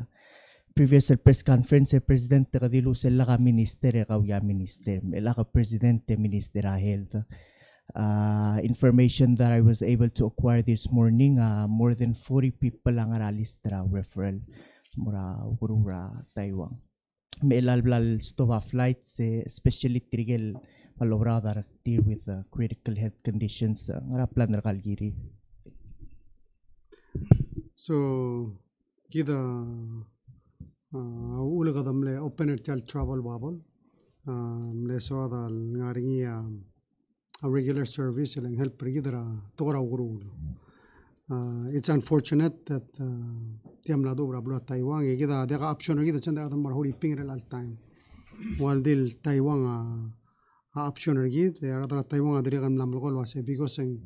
Previous press conference President kadilu sila ka minister kawya minister mela ka Presidente Minister Health. Information that I was able to acquire this morning, more than 40 people ang aralistra referral mura Urura Taiwan. May ilalblal stova flights, especially trigel palobrada deal with critical health conditions ngaraplan ra Calgary. So kita ula kadamle open air travel bubble mleso dal ngaringi a regular service lang help rigidra tora uguru. It's unfortunate that tiam la dobra blo Taiwan kita deka option kita chanda adam marhuri pingre all time while dil Taiwan option rigid they are Taiwan adri kan lam lokol wase because in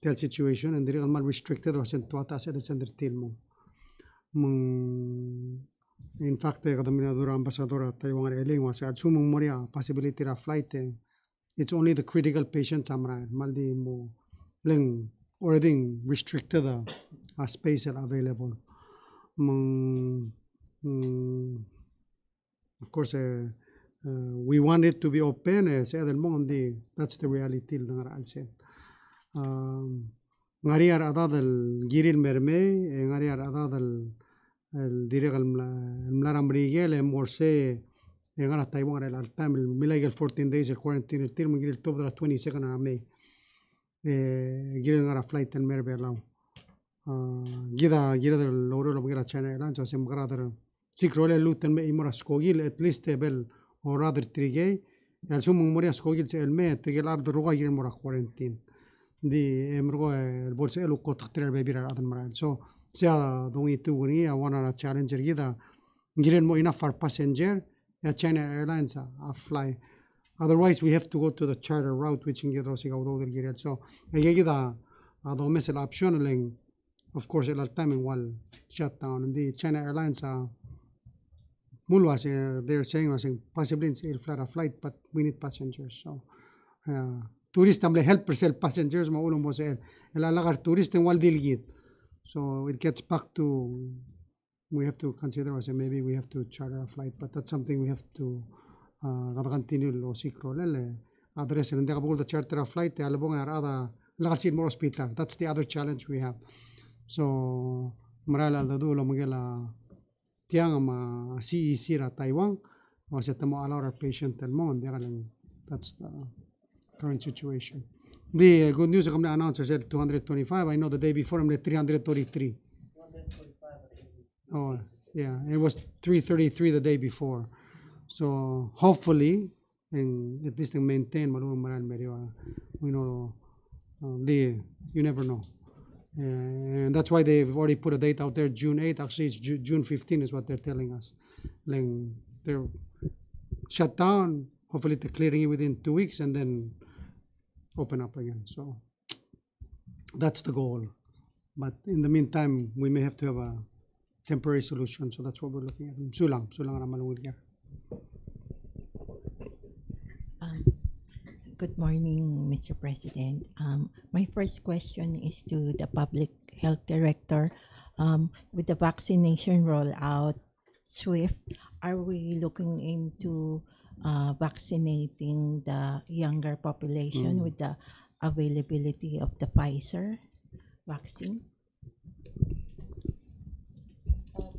tel situation and diri mal restricted was in tuata se center tilmo in fact kadam minadura ambassador Taiwan eling was at sumung moria possibility ra flight it's only the critical patients amra maldi mo leng already restricted space available of course we want it to be open sa edel mo hindi that's the reality ng alsen ngari ar adad el giril merme ngari ar adad el direk el mlaram rigel morse ngara Taiwan el altam el milagal 14 days el quarantine el tirmo giril top de la 22nd na May giril ngara flight el merbe law gida del loro lo gira China Airlines o sem grada sikrole luten me imora skogil at least bel or rather trigay el sumung moria skogil se el me trigel ard roga giril mora quarantine di emro el bolse elu ko tkhtir bebira adan maral so sia dongi tuguni a wana challenger gida giren mo enough for passenger ya China Airlines a fly otherwise we have to go to the charter route which in giro siga do del girel so gida ado mesel option ling of course el timing wal shut down and the China Airlines mulwas they're saying possibly in flight but we need passengers so tourist amle help sel passengers ma ulo mo sel el alagar tourist en wal dilgit so it gets back to we have to consider as maybe we have to charter a flight but that's something we have to continue lo sikro lele address and the charter a flight albong arada lagal more hospital that's the other challenge we have so maral al dulo magela tiang ma CEC ra Taiwan was at mo allow our patient el mon that's the current situation. The good news come the announcer said 225. I know the day before I'm at 333. Oh yeah, it was 333 the day before. So hopefully, and at least maintain malung maral medio. We know you never know, and that's why they've already put a date out there. June 8th. Actually, it's June 15 is what they're telling us. They're shut down. Hopefully, they're clearing it within 2 weeks, and then open up again. So that's the goal. But in the meantime, we may have to have a temporary solution. So that's what we're looking at. Sulang na malungit ka. Good morning, Mr. President. My first question is to the Public Health Director. With the vaccination rollout swift, are we looking into vaccinating the younger population with the availability of the Pfizer vaccine?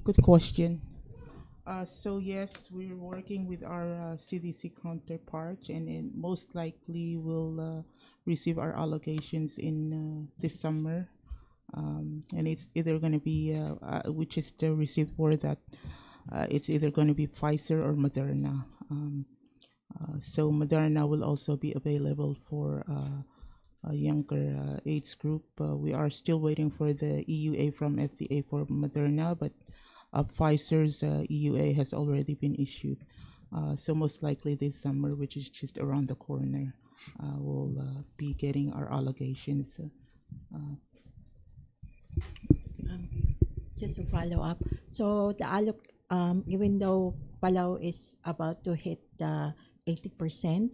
Good question. So yes, we're working with our CDC counterparts, and most likely we'll receive our allocations in this summer. And it's either going to be, we just received word that it's either going to be Pfizer or Moderna. So Moderna will also be available for a younger age group. We are still waiting for the EUA from FDA for Moderna, but Pfizer's EUA has already been issued. So most likely this summer, which is just around the corner, we'll be getting our allocations. Just a follow up. So the even though Palau is about to hit the 80%,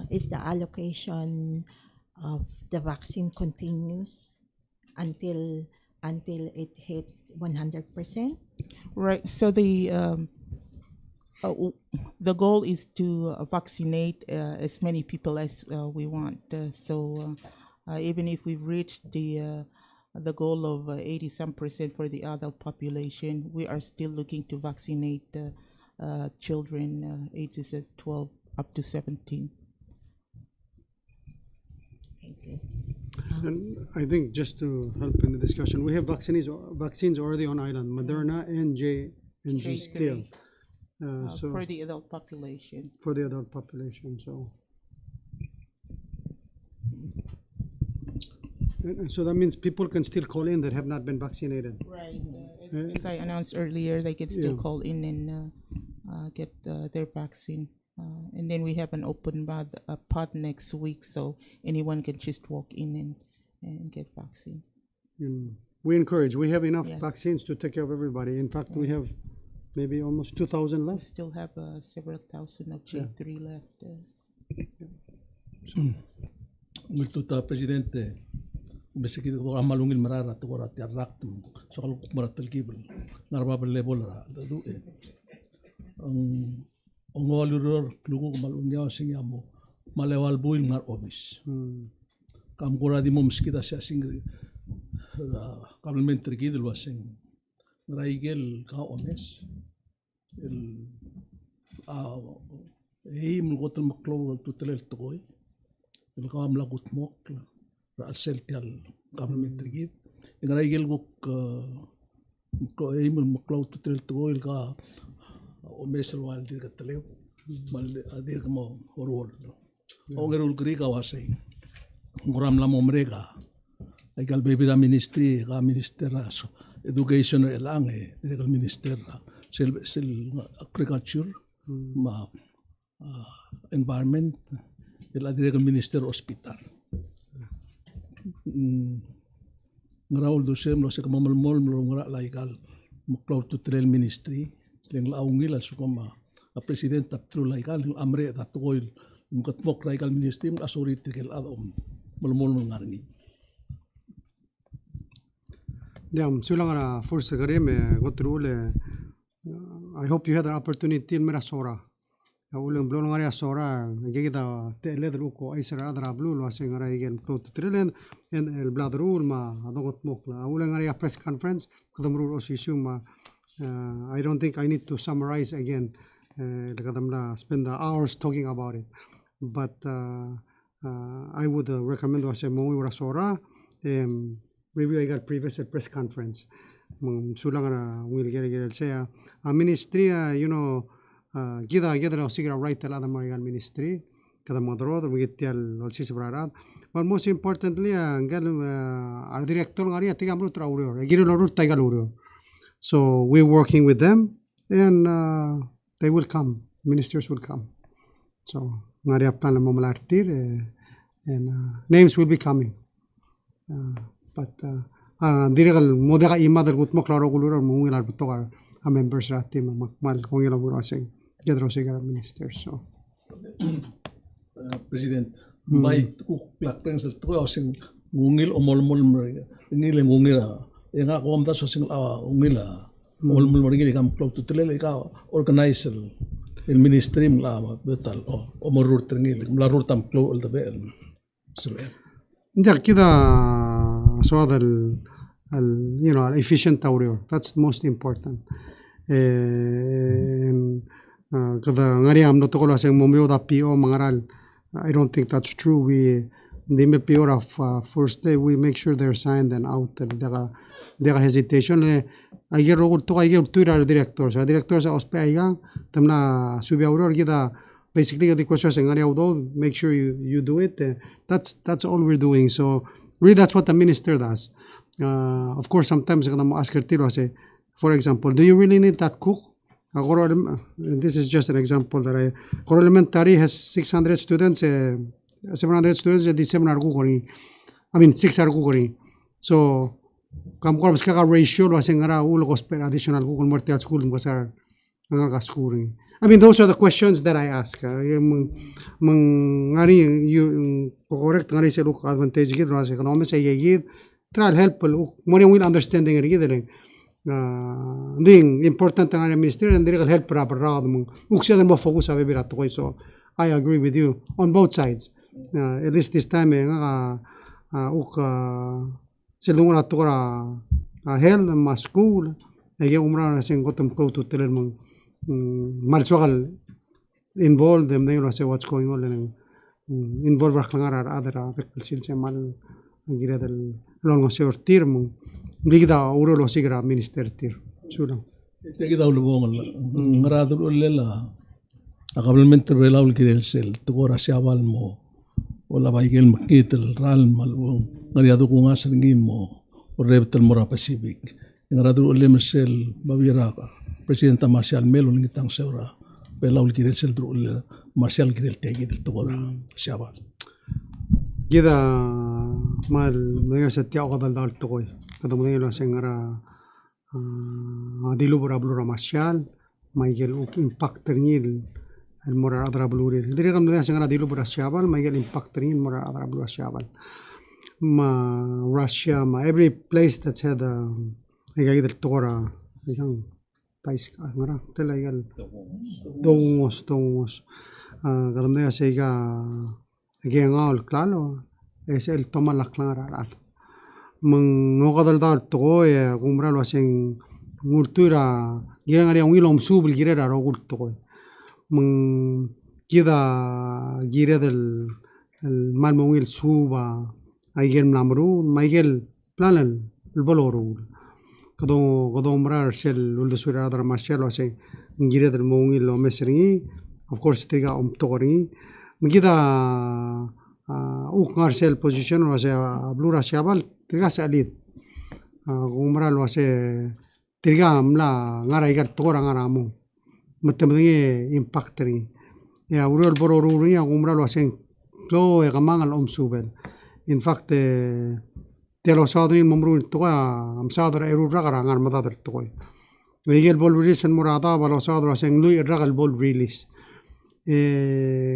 is the allocation of the vaccine continues until it hit 100%? Right. So the goal is to vaccinate as many people as we want. So even if we've reached the goal of 80% for the adult population, we are still looking to vaccinate children ages of 12 up to 17. Thank you. And I think just to help in the discussion, we have vaccines already on island, Moderna and J still. So for the adult population. For the adult population, so. And so that means people can still call in that have not been vaccinated. Right. As I announced earlier, they can still call in and get their vaccine. And then we have an open pod next week, so anyone can just walk in and get vaccine. We encourage. We have enough Yes. vaccines to take care of everybody. In fact, we have maybe almost 2,000 We left. still have several thousand of J3 left. Ngiltuta Presidente, besikit ko amalungil marara to ora tiarak tum so kalau maratal kibel narbabel level ra ang ongoluror klugu malunya sing amo malewal buil ngar obis kam kura di mom skita sa sing parliamentary gidel wasing raigel ka omes el من قوت المقلوب تطلع تقوي القام لقوت موك رأسل تيال قبل من ترجيد إن رأي يلقوك من المقلوب تطلع تقوي القا ومثل والدي كتلو مال أدير كم هرول أو غير الغريقة واسي غرام لام أمريكا أيكال بيبيرا ministry كا minister education الانغ دير minister سل agriculture ما environment el direct minister hospital ngaraul dosem lo se kamal mol ngara laikal muklaw to trail ministry leng laungil su koma a president tap tru laikal amre da toil mukat mok laikal ministry authority kel adom mol ngarni Diam sulangara first gare me gotrule I hope you had an opportunity in Mirasora. Ulang belum ngari asora, kita teler uko aisyah adra belum asing ngari igen klot trilen en el bladrul ma adongot mokla. Ulang ngari a press conference kadam rule osisu ma. I don't think I need to summarize again. Kadam la spend the hours talking about it, but I would recommend wasem mongi urasora review I got previous press conference. Sulang ngara will get say a ministry you know. Kita lo sigira right al ada marigal ministry kada modro we get al olsis brarat but most importantly gal al director ngari ati amru trauro giro lorur taigal uro so we're working with them and they will come ministers will come so ngari plan mo malartir and names will be coming but dirigal modega imadar gut moklaro guluro mungil al butogar a members rati mal kongila burasing Gedrosiga minister so president by klak pens to sing ngungil omol ngil ngungil nga ko amda so sing ngila omol ngil kam klok to tele ka organize el ministry la betal o morur trengil la rutam klo el de bel ده كده سواء you know efficient tawrior that's most important kada ngari amno to kola seng momio da PO mangaral I don't think that's true we the PO of first day we make sure they're signed and out daga hesitation ayer rogul to ayer tuira director sa ospe aiga tamna subi auror gida basically the question seng ngari audo make sure you do it that's all we're doing so really that's what the minister does of course sometimes kada mo ask tiro say for example do you really need that cook this is just an example that Koro Elementary has 600 students, 700 students, and 7 are Gugori. I mean, 6 are Gugori. So, come Koro Ska ratio, was in Gara Ulogos per additional Google Mortal School in Basar Schooling. I mean, those are the questions that I ask. You correct, Ngari say, look, advantage, get Ras economics, I try help, more will understanding it. Ding important ang ministry and direct help proper round mo uksya mo focus sa birat ko so I agree with you on both sides at least this time nga silungo na to ra health ma school ay umra na sing gotam ko to tell mo malsokal involved them they say what's going on and involve ra other faculties mal gira del longo sortir mo Digda uro lo sigra minister tir sula tegi da ulbong ngradu ulela akabalmente bela ulkirel sel tugora siawal mo wala baigel makitel ral mal ngariado ko ngas ngim mo rebtel mora pacific ngradu ulem sel babira presidenta marshal melo ngitang seura bela ulkirel sel dru marshal kirel tegi del tugora siawal gida mal mga sa tiyaw kadal dal tukoy kada mo nila sengara adilu borablo marshal Michael uk impact ringil el mora adra bluri dire kam nila sengara adilu bora siabal Michael impact ringil mora adra blura siabal ma Russia ma every place that's had I get the tora tais ngara tela igal dongos kadam ne seiga gengaul claro es el toma la clara meng ngogadal dal to ya gumra lo asen ngultura gira ngari ngilom subul gira ro gul to meng kida gira del mal mongil suba aigel namru maigel planan el bolorul kado mrar sel uldo sura adar masel lo asen gira del mongil lo mesri of course tiga tori mgida ukar sel position lo ase blura shabal tiga salid gumra lo ase tiga amla ngara igar tora ngara mo matemenge impact ri ya urol bororuri ya gumra lo ase lo e gamangal subel in fact te lo sadri mamru toga am sadra eru ragara ngar madadar toy wegel bol release murada balo sadra ase lui ragal bol release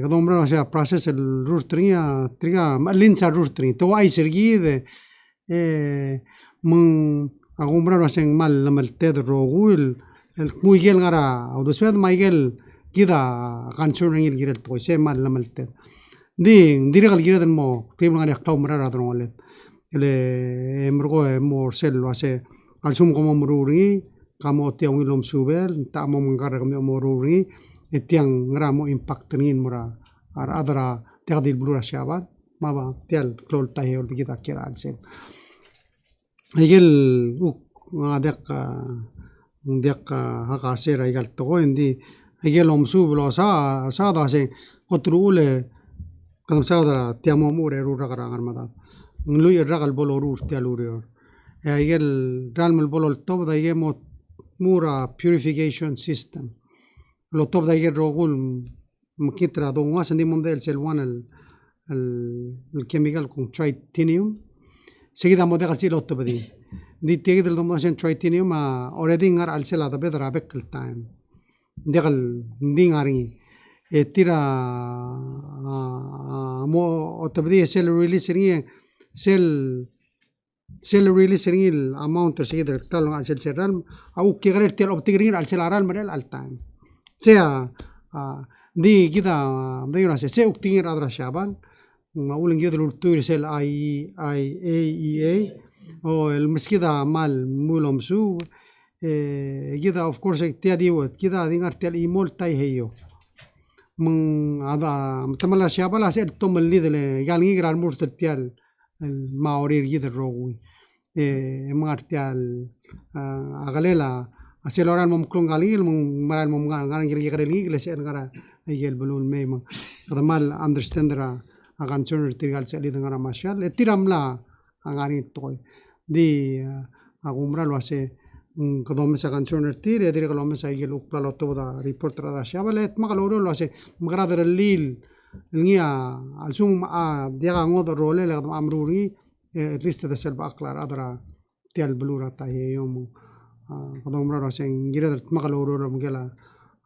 قدوم رأسي process الروسترية تريا مالين سر روستري تو أي سرقيد من أقوم رأسي مال لما التدر روغول المو يجيل غرا أو دسواد ما يجيل كذا كانشورين يجيل تويسة مال لما التدر دي رجال يجيل المو كيف نغني أختار مرة رادرون ولد اللي مرقو مورسل واسه السوم كم مروري كم أتيهم يلوم سوبل تامو من غير كم مروري etiang ngramo impact nin mura ar adra tiadil blura shaban maba tial klol tahe or kita kira alsen igel ngadek haka sera igal to indi igel omsu blo sa da se kotrule kadam sa da tiamo mure ru ragar mada lui ragal bolo ru tialurior igel dalmal bolo to da igemo mura purification system lo top da ayer rogul mkitra do was andi mom del selwan el chemical con tritinium seguida model si lo top di tege del domo sen tritinium already ngar al sela da bedra bekal time degal ndingari tira mo otabdi sel release ri sel release ri amount seguida tal al sel serral au kigre tel optigrin al sel aral model al time sea di kita mending se uktingir adra shaban maulin gitu lurtur sel IAEA o el meskida mal mulom su kita of course tiadi wot kita dingar tel imol tai heyo من هذا متملا شابلا سير توم اللي ذل قال يقرا المرسل تيال الماورير يد الروي مارتيال أغليلا أسيلورا الممكن قاليل من مرا الممكن قال يقرا الإنجليز يقرا يجيل بلون ميم هذا مال أندرستاندرا أكان سونر تيال سالي دعنا ماشال تيراملا أغاني توي دي أقومرا لواسه كدوم سكان سونر تير يدري كلام سايجل وكلا لطو دا ريبورتر دا شابلت ما قالوا له لواسه مقرادر الليل النيا السوم ديا عود الرولة لقدم أمروري ريست دا سلب أكلار أدرا تيال بلورا تاهي يوم كدوم لواسه غير ما قالوا له مقلا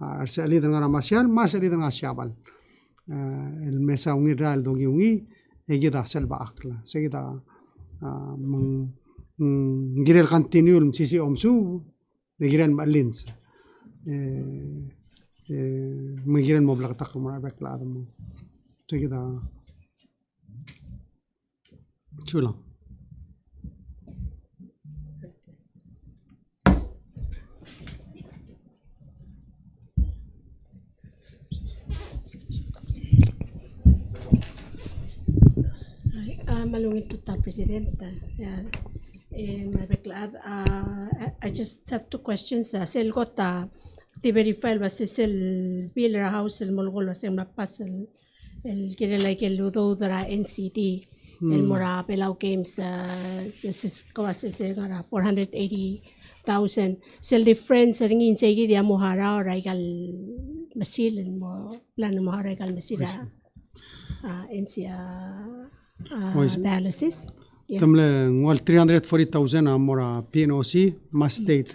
أرسلي دعنا ماشال ما أرسلي دعنا شابل المسا وني رال دوغي وني يجي دا سلب أكلا سيدا من غير الكونتينيو المسيسي أمسو غير المالينس غير المبلغ تقريبا بكل هذا كده شو لا Malungil tuta Presidenta. I just have two questions. Sel gota ti verify was sel bill house el molgol was en pas el quiere like el ludo dra NCD el mora pelau games como se gara 480,000 sel difference ringin segi dia mohara ora gal masil mo plan mohara gal masira NCA dialysis. تملا نقول 340,000 أمورا PNOC ما state.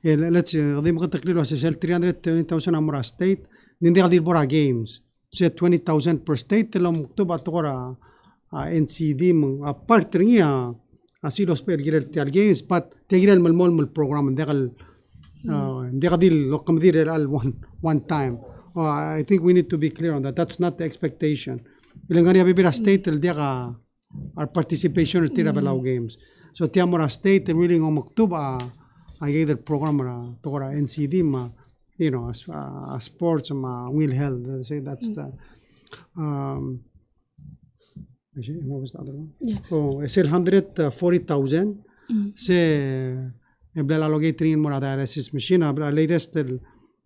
let's قديم قد تقليل واسيسال 320,000 أمورا state. نندي قدير برا games. say 20,000 per state لو مكتوب تقرا NCD من apart ريا أسيلو سبير غير تيال games but تغير الملمول من البرنامج دقل Hindi ka deal lo kamdir al one time. I think we need to be clear on that. That's not the expectation. Ilang gani abibira state dia ka our participation in tira belau games. So tiamora state really ngom Oktuba I either program to NCD ma sports ma will held. Say that's the what was the other one? Yeah. Oh, it's 140,000. Say بلا allocating more dialysis machine. Latest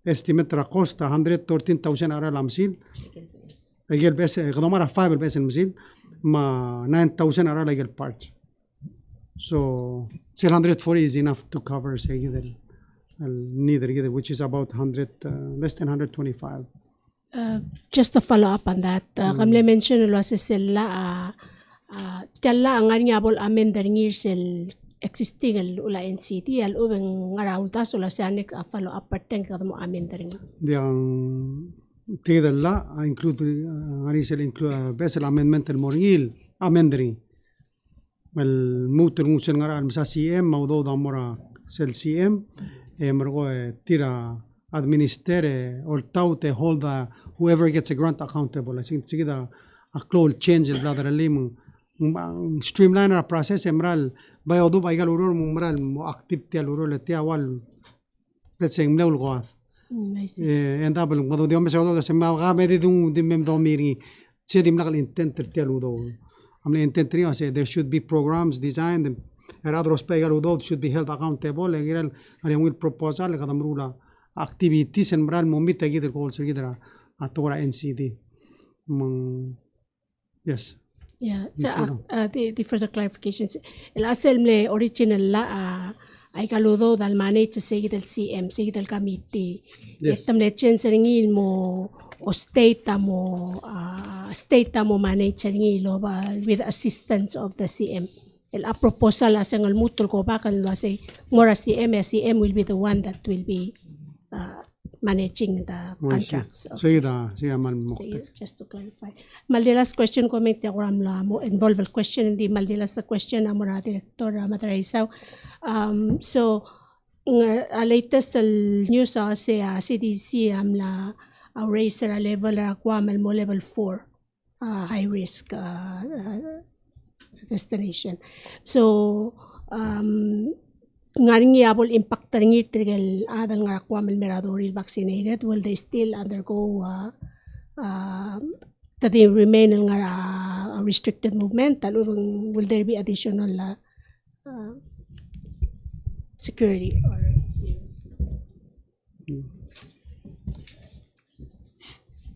estimate cost 113,000 أرا لامسيل. يجيل بس قدامنا 5 بس المسيل ما 9,000 أرا ليجيل parts. So 140 is enough to cover say either neither which is about 100 less than 125. Just to follow up on that, kamle mention lo sa sila tella ang nga bol amen daringir sel existing al ula NCT al ubeng ngarawta so la sanik follow up parteng ka mo amen daring. Yang tiga la include ngari sel include basel amendment al moril amendri. Mal mutur ngusen ngara al masa CM mawdo da mora sel CM mergo tira administer or taute hold whoever gets a grant accountable. I think it's a close change el bladder lim streamline our process emral bayo do baigal uror mumral mo active tia uror le tia wal let's say mleul goath and double modo de hombre do se ma ga me de un de mem do miri se dim lagal intent tia ludo amle intent ria say there should be programs designed and other spaigal udo should be held accountable and giral ari will proposal le kadam rula activities and moral momit agi der goals gidra atora NCD yes. Yeah, so the further clarifications. El assemble original la ay kaludo dal manage sa del CM, sa del committee. Yes. Itam lechen sa ringil mo o state mo manage sa ringil with assistance of the CM. El a proposal as ang mutul ko bakal lo say more CM will be the one that will be managing the contracts. So just to clarify. Maldilas question comment ako ramla mo involve question hindi maldilas the question amo na director Mataraisaw. So latest news sa CDC amla raise ra level ra Guam mo level 4 high risk destination. So ngaring yabol impact ringi trigel adal nga Guam meradoril vaccinated, will they still undergo that they remain nga restricted movement? Will there be additional security or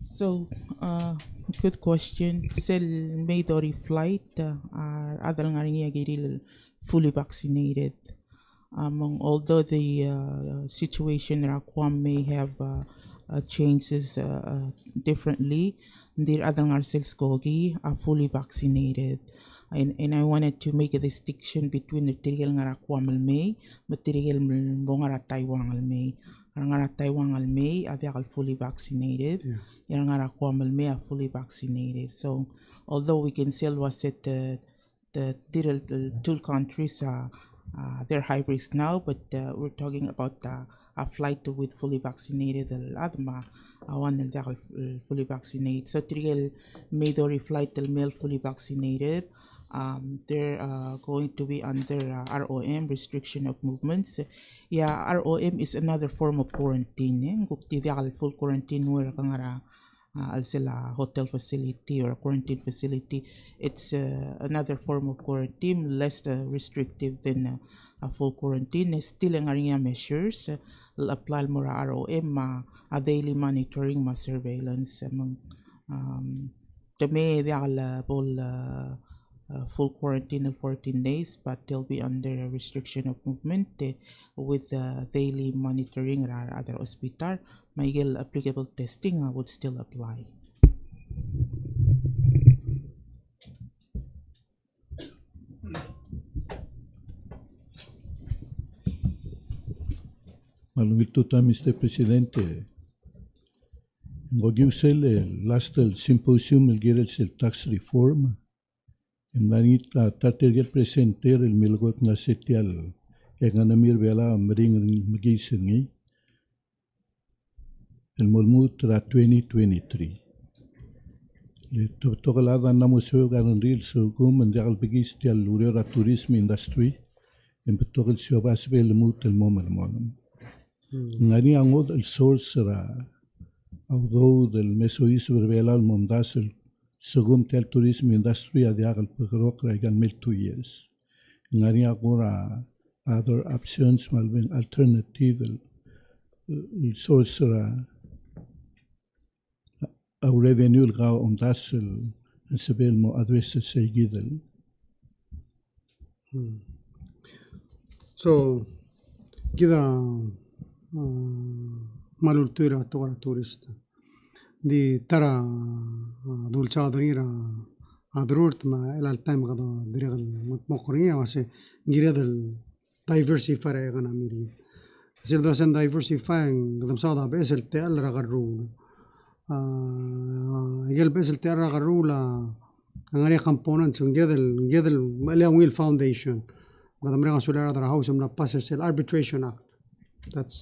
So good question. Sel made or flight adal nga ringi agiril fully vaccinated. Although the situation in Guam may have changes differently, the other ourselves are fully vaccinated. And I wanted to make a distinction between the material nga Guam almay, material nga Taiwan almay. Nga Taiwan almay are fully vaccinated. Yang nga Guam almay are fully vaccinated. So although we can still was it the two countries they're high risk now, but we're talking about a flight with fully vaccinated Adma one fully vaccinated. So trial Midori flight male fully vaccinated. They're going to be under ROM, restriction of movements. Yeah, ROM is another form of quarantine. Full quarantine where sila hotel facility or quarantine facility. It's another form of quarantine, less restrictive than a full quarantine. Still ang aring measures apply mo ROM a daily monitoring surveillance kami full quarantine of 14 days, but they'll be under restriction of movement with daily monitoring at other hospital. May applicable testing would still apply. Malungituta, Mr. Presidente. Ngogiusel last symposium el tax reform. En nanita tatergel presenter el milgot na setial. Enganamir vela mering magisen ngi. الملموت را 2023 لتوكل نامو سو كان ريل سو كوم من داخل بقيس ديال الوريرا توريزم اندستري ان بتوكل سو باس بيل الموت المومن ngani angod el source ra although del mesois verbela al mondas el segum tel tourism industry adiagal pogrok ra gan mil 2 years ngani agora other options malben alternative el source ra او revenue الغاو ondas el sebel mo address seguidel So كده malultura toda turista دي ترى دول شاطرين ضرورت ما إلى التايم غدا دريغ المقرية واسه غير ال diversify غنا ميري سير داسن diversify قدام صادا بيسل تال رغرو يل بيسل تال رغرو لا غاري components غير ال ويل فاونديشن قدام رغا سولار درا هاوس من passes the arbitration act that's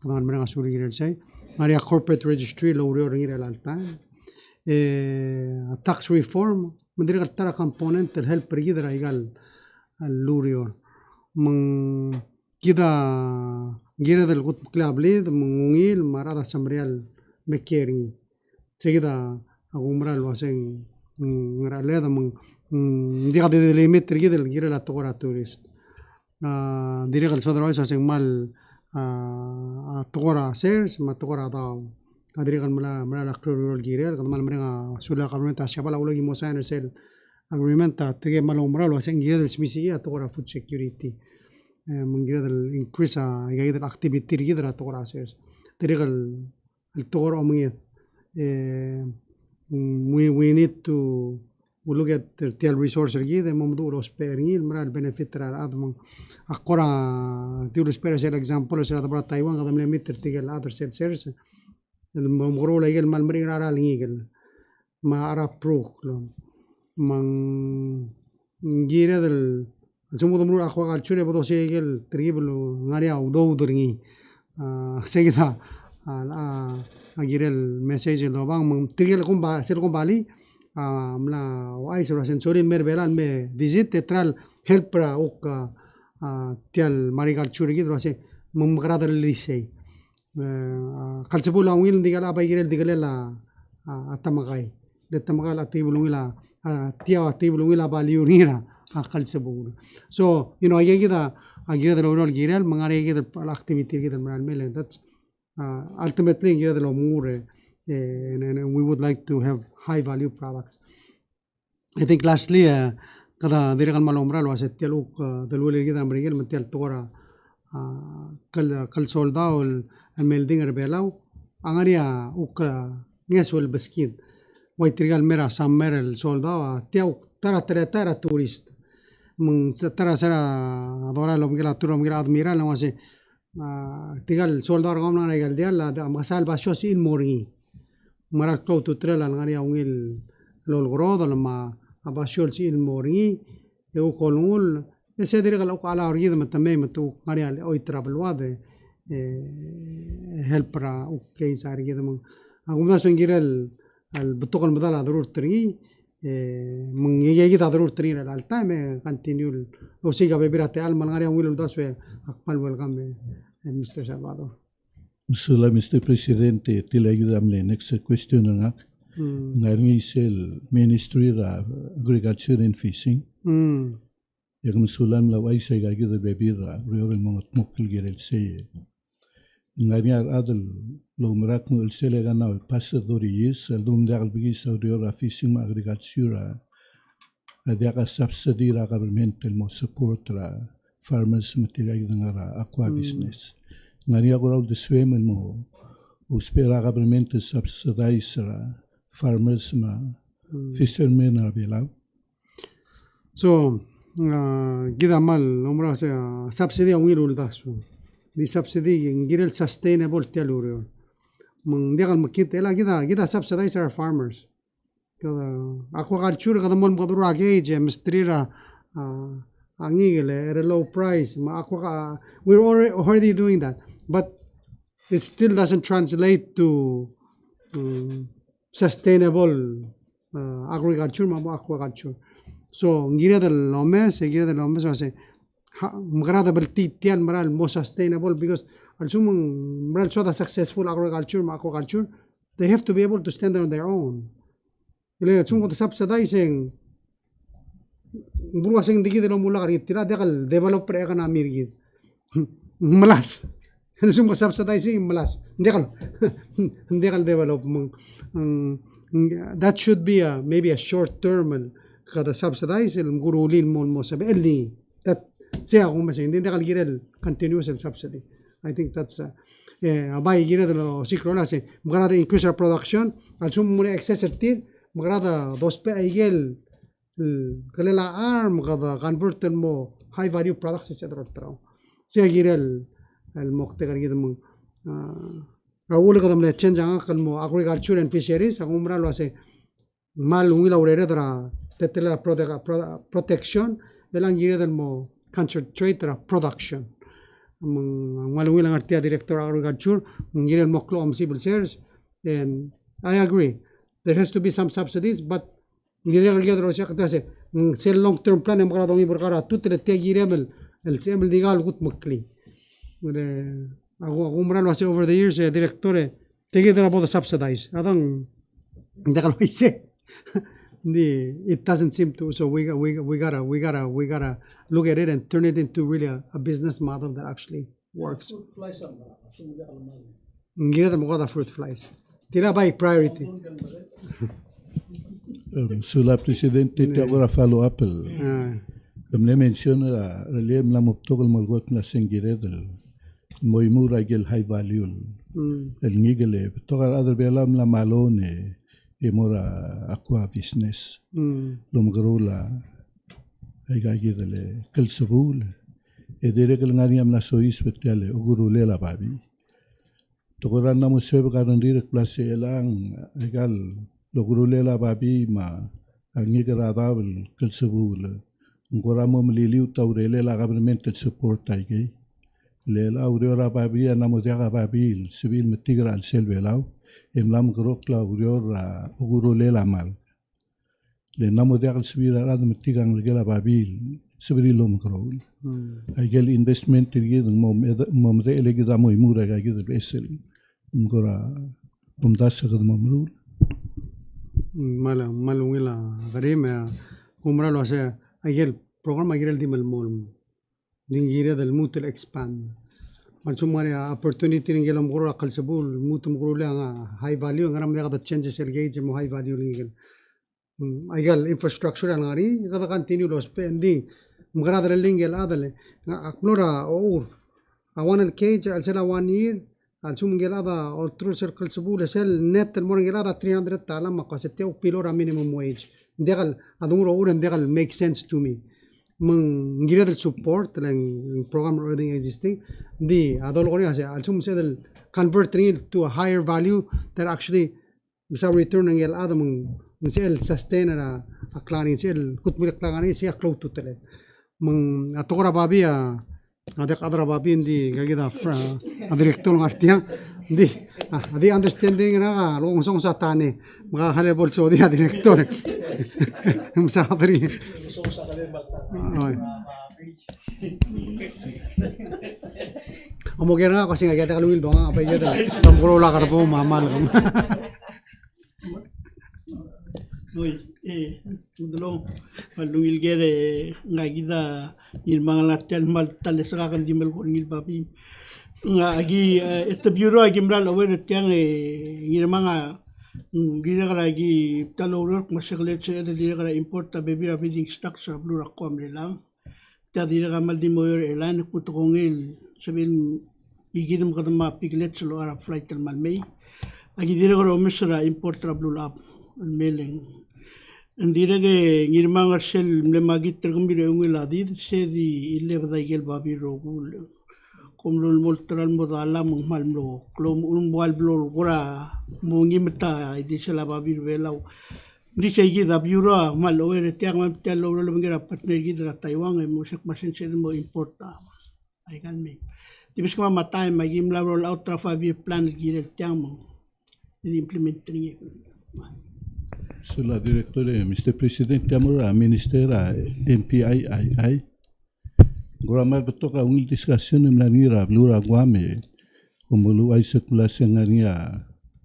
قدام رغا سولار say Maria corporate registry لو ريورير الالتان tax reform مدري ترى component الهلب بريدر يقال اللوريور من كده غير الغط كلابليد من غيل مرة سمريال مكيري كده أقومرا الواسين مراليدا من دي قد ليميت كده الغير لا تقرا توريست دي رجال صدر واسا سين مال تقرا سيرس ما تقرا داو أدري قال ملا كلوريول الجيريل قد مال مرينا سولا قبلنا الشباب الأولى موسان سيل agreement تجي مال عمره واسين جيريل سميسية تقرا food security من جيريل increase جيد الactivity جيد لا تقرا سيرس أدري قال التقرا أمية we need to look at the resource جيد ممدور أسبيرين مرا البنفيت راه أدم أقرا تقول أسبير سيل example سيل تبرا تايوان قد ملا متر تيجي الأدر سيل سيرس المغرور يجي المال مرير على ليجل ما أرى بروك من جيرة ال ثم ضمنور أخوة قال شو بدو شيء تريب له ناريا ودو درني سيدا أجير المسج اللي دوبان من تريب لكم سيركم بالي ملا واي سورة سنسوري مير بلان مي فيزيت ترال هيلبرا أوك تيال ماري قال شو رجيد راسي من مغراد اللي سي kalsebula wil digala abaigirel digale la atamagai de tamagal atibulu wila tia atibulu wila baliunira kalsebula so you know agida de logrol girel mangare agida la activity agida maral mele that's ultimately agida de lo mure and we would like to have high value products. I think lastly kada dirigal malomral waset teluk dalwele agida amrigel metel tora kal soldado الميلدينغر بيلاو أغاريا أوكا نيسول بسكين ويتريال ميرا سامر السولدا تياو ترى توريست من ترى سرا دورا لو مجرا تورو مجرا أدميرال لو أسي تيال السولدا رغمنا نيجال ديال لا مسال باشوس إن موري مرا كلو تطرل أغاريا ويل لولغرود لما باشوس إن موري يو كولول يسيدري قال أوك على أريد متمي متو أغاريا أوي ترابل واده helpra okay sari كده من أقوم ناسون جيرال البطاقة المدلعة ضرور تري من يجي ضرور تري الالتام continue لو سيجا بيبرا تعال من غير ويلو داسوي أقبل والقام مستر سالفادور. Sula Mr. Presidente, te le ayudamos la next question nga. Ngayon isel Ministry of Agriculture and Fishing. Yung sulam la way sa gagi da bebira, real mga tmokil girel say. Ngayon adal lo merak mo el sele gana el pasadores, el dum dagal bigi sa real fishing agriculture. Adiaga subsidy ra government el mo support ra farmers material nga aqua business. Ngayon agora de swim el mo uspera government subsidize ra farmers ma fishermen ra bilaw. So كده مال عمره سبسيدي وين ولداسو دي سبسيدي غير السستينبل تيلوريون من ديال المكيت لا كده سبسيدايز our farmers كده اكو غالشور كده مول مقدروا اجي مستريرا انيغل at a low price ما اكو we're already doing that but it still doesn't translate to sustainable agriculture, aquaculture. So ngira del lomes wase magrada tian maral more sustainable because alsumang maral so the successful agriculture, aquaculture, they have to be able to stand on their own. Ile alsumang the subsidizing buruasing digi de lo mula kari tira dekal developer economy gid malas. Alsumang subsidizing malas dekal develop that should be maybe a short term kada subsidize el gurulin mo sabi elni that siya kung mas hindi kal girel continuous and subsidy. I think that's abay girel lo sikro la se magrada increase our production alsum muna excess tir magrada dos pe igel kalela arm kada convert mo high value products etc. siya girel el mokte kar gidam awul kada mle change ang kalmo agriculture and fisheries ang umra lo se mal ungila urere dra tetela protection belang gire del mo concentrate tra production ang malungil ang artia director agriculture ngire mo clom civil service, and I agree there has to be some subsidies, but ngire gire dro siya katase sel long term plan mo kada ngi burkara tutle te gire mel el semel digal gut mukli ako umra lo se over the years directore tege dra bodo subsidize adang dekalo ise it doesn't seem to, so we gotta look at it and turn it into really a business model that actually works. Ngira da mga fruit flies. Tira by priority. Sula presidente te agora follow up ne menciona la relem la moptogol malgot na sengire del moimura gel high value el ngigele togar other belam la malone mora aqua business lomgrola ay gagi dele kel sabul dire kel ngari am la sois betale ogurule la babi togoran na musebe karon dire place elang egal logurule la babi ma angi gradable kel sabul ngora mo mliliu taurele la government support ay gay le la aurora babi na mo dia babi civil metigra al selvelau emlam grokla uriora ogurule la mal le namo de al subira la metigang le babil subiri lom grol ay gel investment tigid mom de ele gida mo imura ga gida besel ngora das ga mamrul malungila garima umra lo se ay gel programa gel di malmol dingira del mutel expand mansumari opportunity ngelam guru akal sabul mutum guru la high value ngaram de kada changes el gauge mo high value ngel aigal infrastructure ngari kada continue lo spending mgrada lingel adale aklora or awan el cage al sela 1 year al sum gelada otro circle sabul sel net el mor gelada 300 tala makasete o pilora minimum wage degal adungro uren degal make sense to me ngira del support lang program already existing di adol gori ase alsum se del converting it to a higher value that actually bisa returning el adam sel sustain a client sel kutmir klangani se close to tele atogora babia adek adra babin di gagida director ngartiang di understanding na long song sa tane mga hale bolso di director sa adri amo gera kasi nga gata kalungil dong apa iya da tamburo la karbo mamal kam Oy, udlo palungil gere nga gida il mga latel mal tales ka kan dimel ko ngil papi nga agi et bureau agi mral awer tiang ngir mga gira kara agi talorok maseklet se de gira kara import ta baby feeding stocks sa blue rakko amrelang ta dira kamal di moyor elan kutongil sabil igidum kadama piglet sa loara flight tal malmay agi dira kara misra import tra blue lap meling ndira ge ngirmang sel mlemagit tergumbire ungiladi se di ille badagel babi rogul komlol moltral modala mangmal mlo klom ulmwal blol gora mungi meta idi sela babi velau di segi da biura malo ere tiang mam tiang lo lo ngera partner gi da Taiwan e mo sek masen se mo importa ai kan me Tibis kama matay magim la roll out tra 5-year plan gire tiamo. Di implementing. Sula Direttore, Mr. Presidente, amora Ministera MPIII. Gurama beto ka ungil discussion ng langira blura Guam kumulu ay sirkulasyon nga niya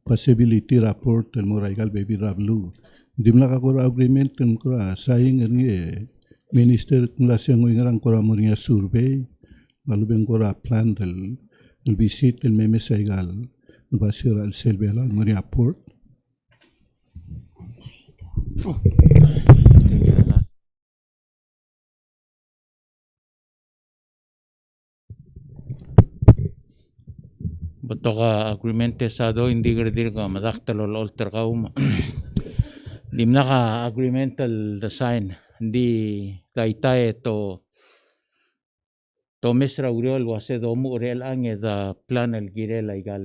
possibility report ng moraigal baby rablu. Di mo nakakura agreement ng kura sayang nga Minister kulasyon ng ngarang kura mo niya survey malubeng kura plan del visit del memesaigal basira al selbela mo niya port. Batoka agreement sa do hindi gradir ka madaktal ol alter ka dimna ka agreemental design hindi kaitay to mesra uriol wase do mu real ange da plan el girel igal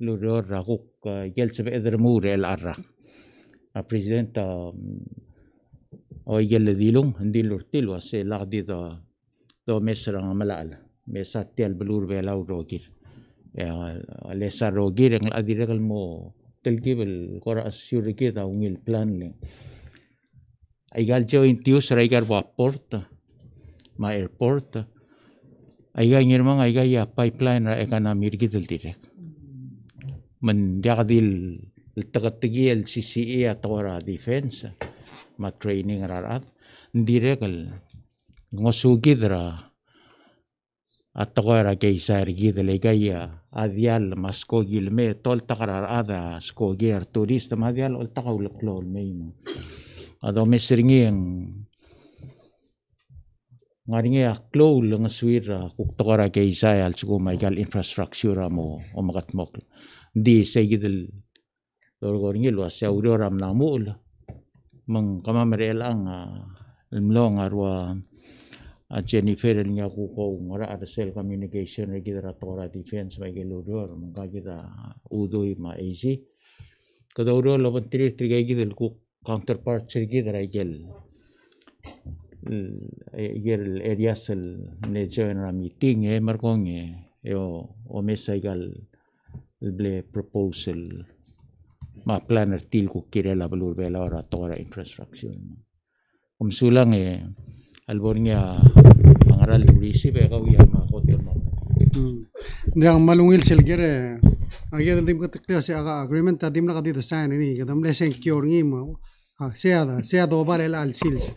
lurior rakuk gel sebe eder mu real arra a presidenta o igel dilung hindi lurtil wase lagdi do mesra malal mesa tel blur belau rogir lesa rogir ang adiregal mo telgibel kora assure kita ungil plan le aigal joint use raigar port ma airport aiga ngirmang aiga ya pipeline ra economy gidel direk man diakadil tagatigi el CCE atawara defense ma training rarat direkal ngosugidra atawara kaisar gidel gaya adial maskogil me tol takarar ada skogir turista madial ol takawlklol me ado mesringi ang ngaringi aklo lang swira kuktakara kay Israel suko maigal infrastructure mo o makatmok di segidel lorgoringi lo sa auroram na mul mang kamamerel ang mlong arwa Jennifer niya ko ngara ada cell communication regidra tora defense maigal loror mang kagida udoy ma easy kadawro lo pantri trigigidel ku counterpart regidra igel el areas el general meeting markong o mesaigal el proposal ma planner til ko kirela balur bela ora tora infrastructure sulang albornya angaral lurisi be kawiya ma kotor mo Yang malungil silgere agad dim ka klase aga agreement adim na kadito sign ni kadam lesen cure ngi ma sea do bale al sils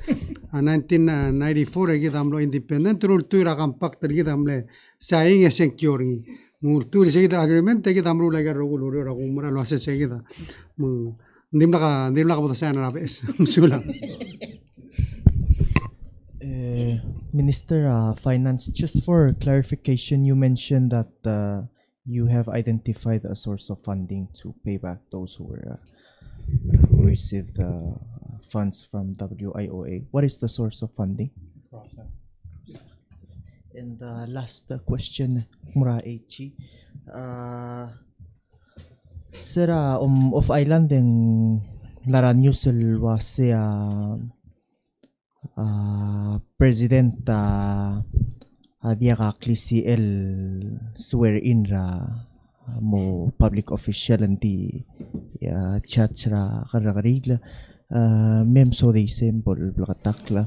1994 gid amlo independent rule tu ra compact gid amle saing esen cure ngi mur tu gid agreement gid amro la gar rogul ra kumra lo ase gid dim la ka bodo sign ra bes sula Minister Finance, just for clarification, you mentioned that you have identified a source of funding to pay back those who received funds from WIOA. What is the source of funding? And the last question, Mura Echi. Sira of island and Lara Newsel was President dia klisi el swear in ra mo public official di chat ra karagaril mem so de symbol blakatakla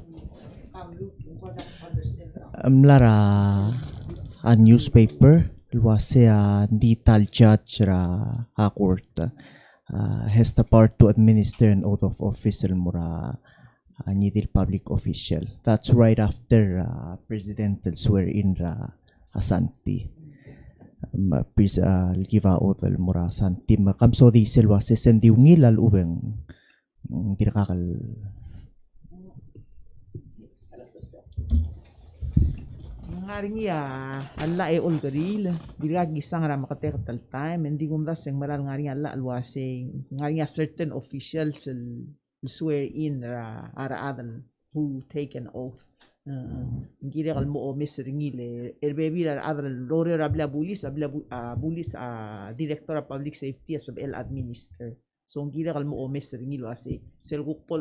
amlara a newspaper luasea di tal judge ra a court has the power to administer an oath of office mura nidil public official. That's right after presidential swear-in ra asanti. Giva oath mura asanti. Kamso di silwa sesendi ungilal ubeng dirakakal. Ngaring alla olgaril dirag gisang ra makatek tal time hindi gumdas yang maral ngaring alla alwasing ngaring certain officials swear in ara adan who take an oath ngire kal mo Mr. Ngile baby adan lore abla bulis director of public safety as el administer so ngire kal mo Mr. Ngilo asi sel gukpol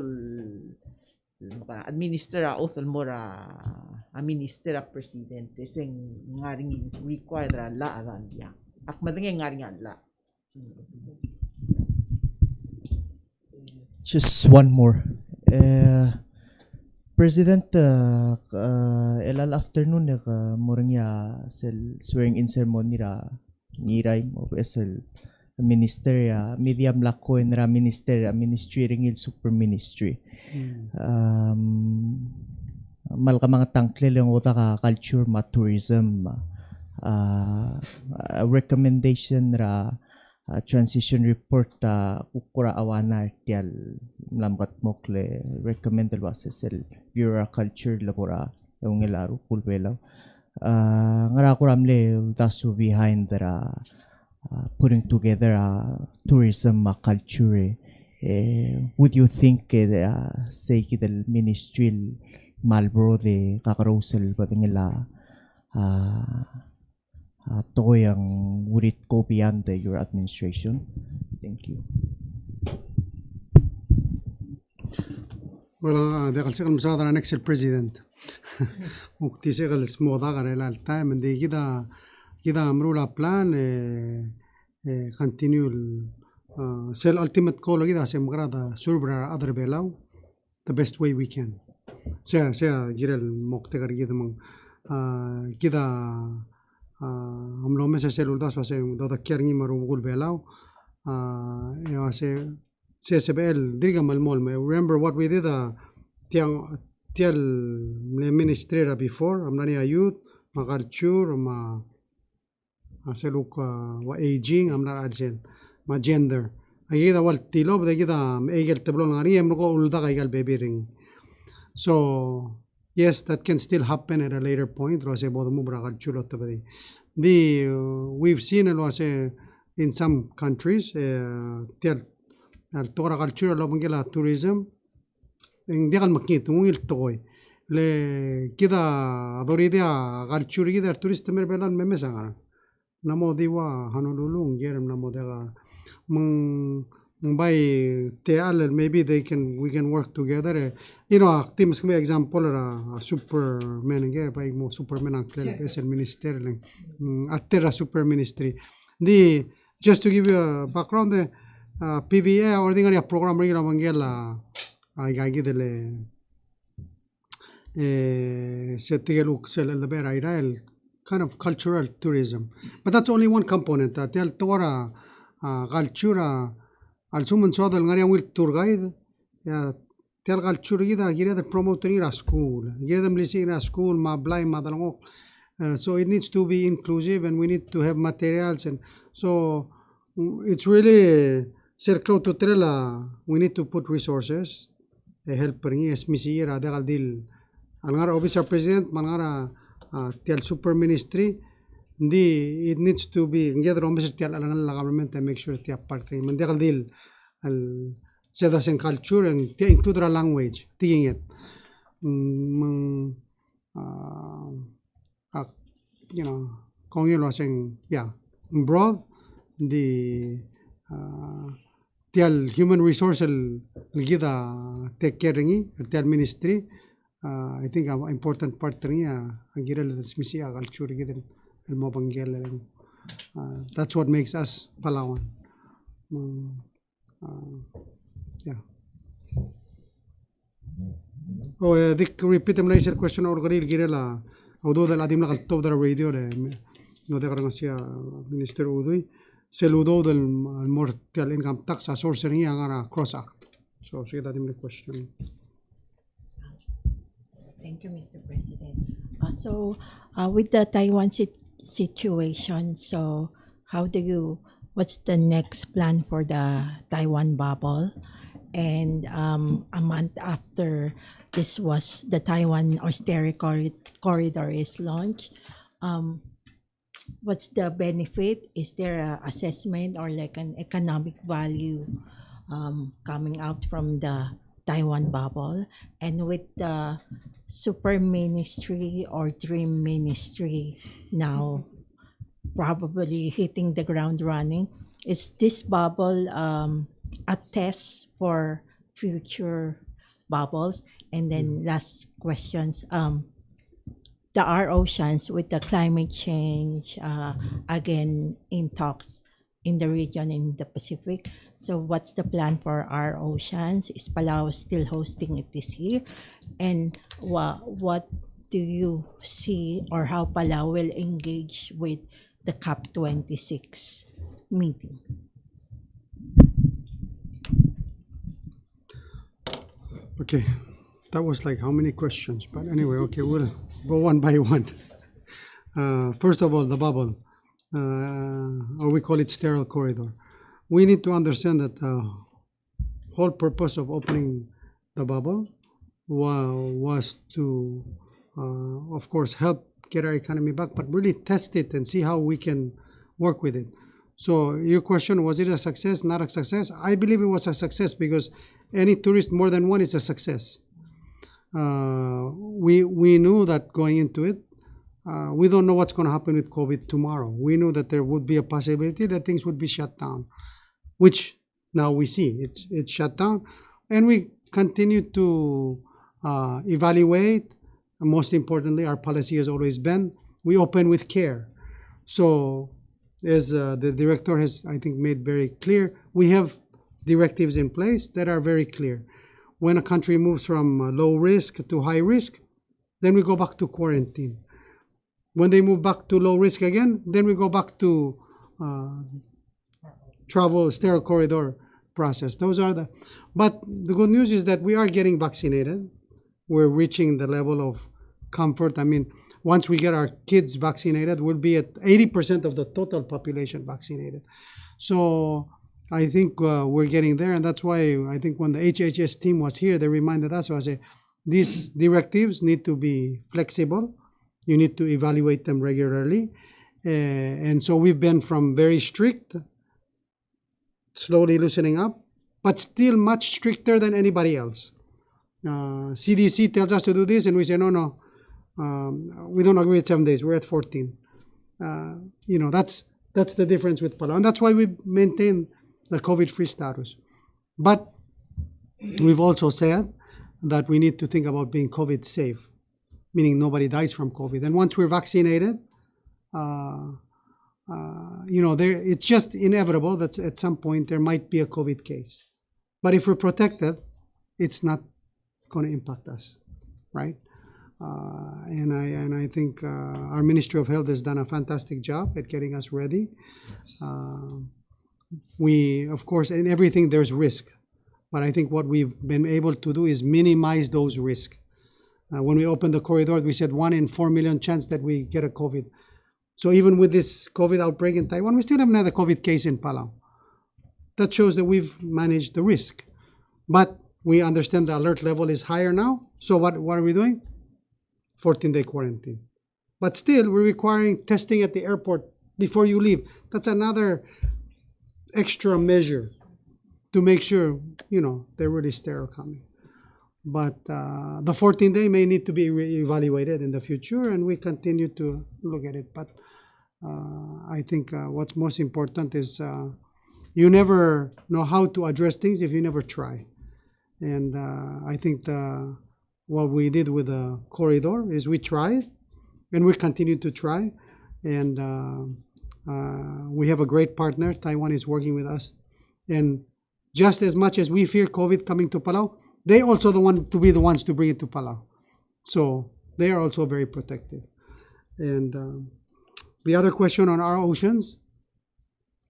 administer author mora administer presidente sing ngaring required la aran ya ak madenge ngaring la. Just one more. President, elal afternoon mornya sel swearing in ceremony ra ngiray mo sel minister ya medium lako en ra minister ministry ringil super ministry. Mal ka mga tangkle lang uta ka culture ma tourism recommendation ra transition report ukura awana tial lambat mokle recommended was sel Bureau Culture labora yung ilaro pulbelaw ngara kuramle dasu behind the putting together tourism culture would you think say kidal ministry Marlboro de kakarosel badingila toyang would it go beyond your administration? Thank you. Well, ده قال شغل مساعدة على next president. وقتي شغل اسمه ضاغر إلى التايم دي كده عملوا له plan continue sell ultimate goal كده عشان مقرأ serve other below the best way we can. سيا جرا المقتكر كده من كده عملوا مسا سيلول داس واسه ده كيرني مرو بقول below واسه CSBL diriga malmol me remember what we did tial ministrera before amnani youth ma culture ma aseluk wa aging amna arjen ma gender ayida wal tilo bada kida egel tablo ngari emko ulda kaigal baby ring so yes that can still happen at a later point rose bodo mubra culture tabadi we've seen it was in some countries tial التورا culture لو بنقولها tourism ديال المكيت ويل توي ل كذا دوري ديا culture كذا tourist تمر بلان ممسا نمو ديوا هنولولو نجرم نمو ديا من باي تيال maybe we can work together you know teams كم example را superman كه باي مو superman أكلل بس المينستير أترا super ministry دي just to give you a background PVA ordinary program ring ramangela gagidele setigelu sel the bear Israel kind of cultural tourism but that's only one component tel tora cultura al sumun soda ngari wil tour guide ya tel cultura gida gira the promoter ira school gira them listening a school ma blay ma dalango so it needs to be inclusive and we need to have materials and so it's really Cerclo to trela, we need to put resources. Helping is misira de deal. Alngara officer president, mangara tel super ministry. It needs to be gather officer tel alangan government and make sure they are part. Mandegal deal al sedas and culture and include a language. Taking it. You know, Kongil was saying, yeah, broad the tial human resource gida take care ringi tial ministry I think an important part ringi agira le smisi culture gida el mobangel that's what makes us Palawan yeah oh dik repeat am laser question or goril gira la although the ladim la top the radio le no de garancia minister udui Saludo del mortal income tax sorcery and cross act. So, say that in the question. Thank you, Mr. President. With the Taiwan situation, so what's the next plan for the Taiwan bubble? And a month after the Taiwan austerity corridor is launched, what's the benefit? Is there an assessment or like an economic value coming out from the Taiwan bubble? And with the super ministry or dream ministry now probably hitting the ground running, is this bubble a test for future bubbles? And then last questions. Our oceans with the climate change, again in talks in the region in the Pacific. So what's the plan for our oceans? Is Palau still hosting it this year? And what do you see, or how Palau will engage with the COP26 meeting? Okay, that was like how many questions? But anyway, okay, we'll go one by one. First of all, the bubble, or we call it sterile corridor. We need to understand that the whole purpose of opening the bubble was to, of course, help get our economy back, but really test it and see how we can work with it. So your question, was it a success, not a success? I believe it was a success because any tourist, more than one, is a success. We knew that going into it, we don't know what's going to happen with COVID tomorrow. We knew that there would be a possibility that things would be shut down, which now we see it's shut down, and we continue to evaluate. And most importantly, our policy has always been, we open with care. So as the director has, I think, made very clear, we have directives in place that are very clear. When a country moves from low risk to high risk, then we go back to quarantine. When they move back to low risk again, then we go back to travel sterile corridor process. Those are the, but the good news is that we are getting vaccinated. We're reaching the level of comfort. I mean, once we get our kids vaccinated, we'll be at 80% of the total population vaccinated. So I think we're getting there, and that's why I think when the HHS team was here, they reminded us, so I say, these directives need to be flexible. You need to evaluate them regularly. And so we've been from very strict, slowly loosening up, but still much stricter than anybody else. CDC tells us to do this, and we say, no, we don't agree at 7 days. We're at 14. That's the difference with Palau. And that's why we maintain the COVID-free status. But we've also said that we need to think about being COVID safe, meaning nobody dies from COVID. And once we're vaccinated, it's just inevitable that at some point there might be a COVID case. But if we're protected, it's not going to impact us, right? And I think our Ministry of Health has done a fantastic job at getting us ready. We, of course, in everything there's risk, but I think what we've been able to do is minimize those risks. When we opened the corridor, we said 1 in 4 million chance that we get a COVID. So even with this COVID outbreak in Taiwan, we still haven't had a COVID case in Palau. That shows that we've managed the risk. But we understand the alert level is higher now. So what are we doing? 14-day quarantine. But still, we're requiring testing at the airport before you leave. That's another extra measure to make sure, they're really sterile coming. But the 14-day may need to be evaluated in the future, and we continue to look at it. But I think what's most important is you never know how to address things if you never try. And I think what we did with the corridor is we tried, and we continue to try. And we have a great partner. Taiwan is working with us. And just as much as we fear COVID coming to Palau, they also want to be the ones to bring it to Palau. So they are also very protective. And the other question on our oceans,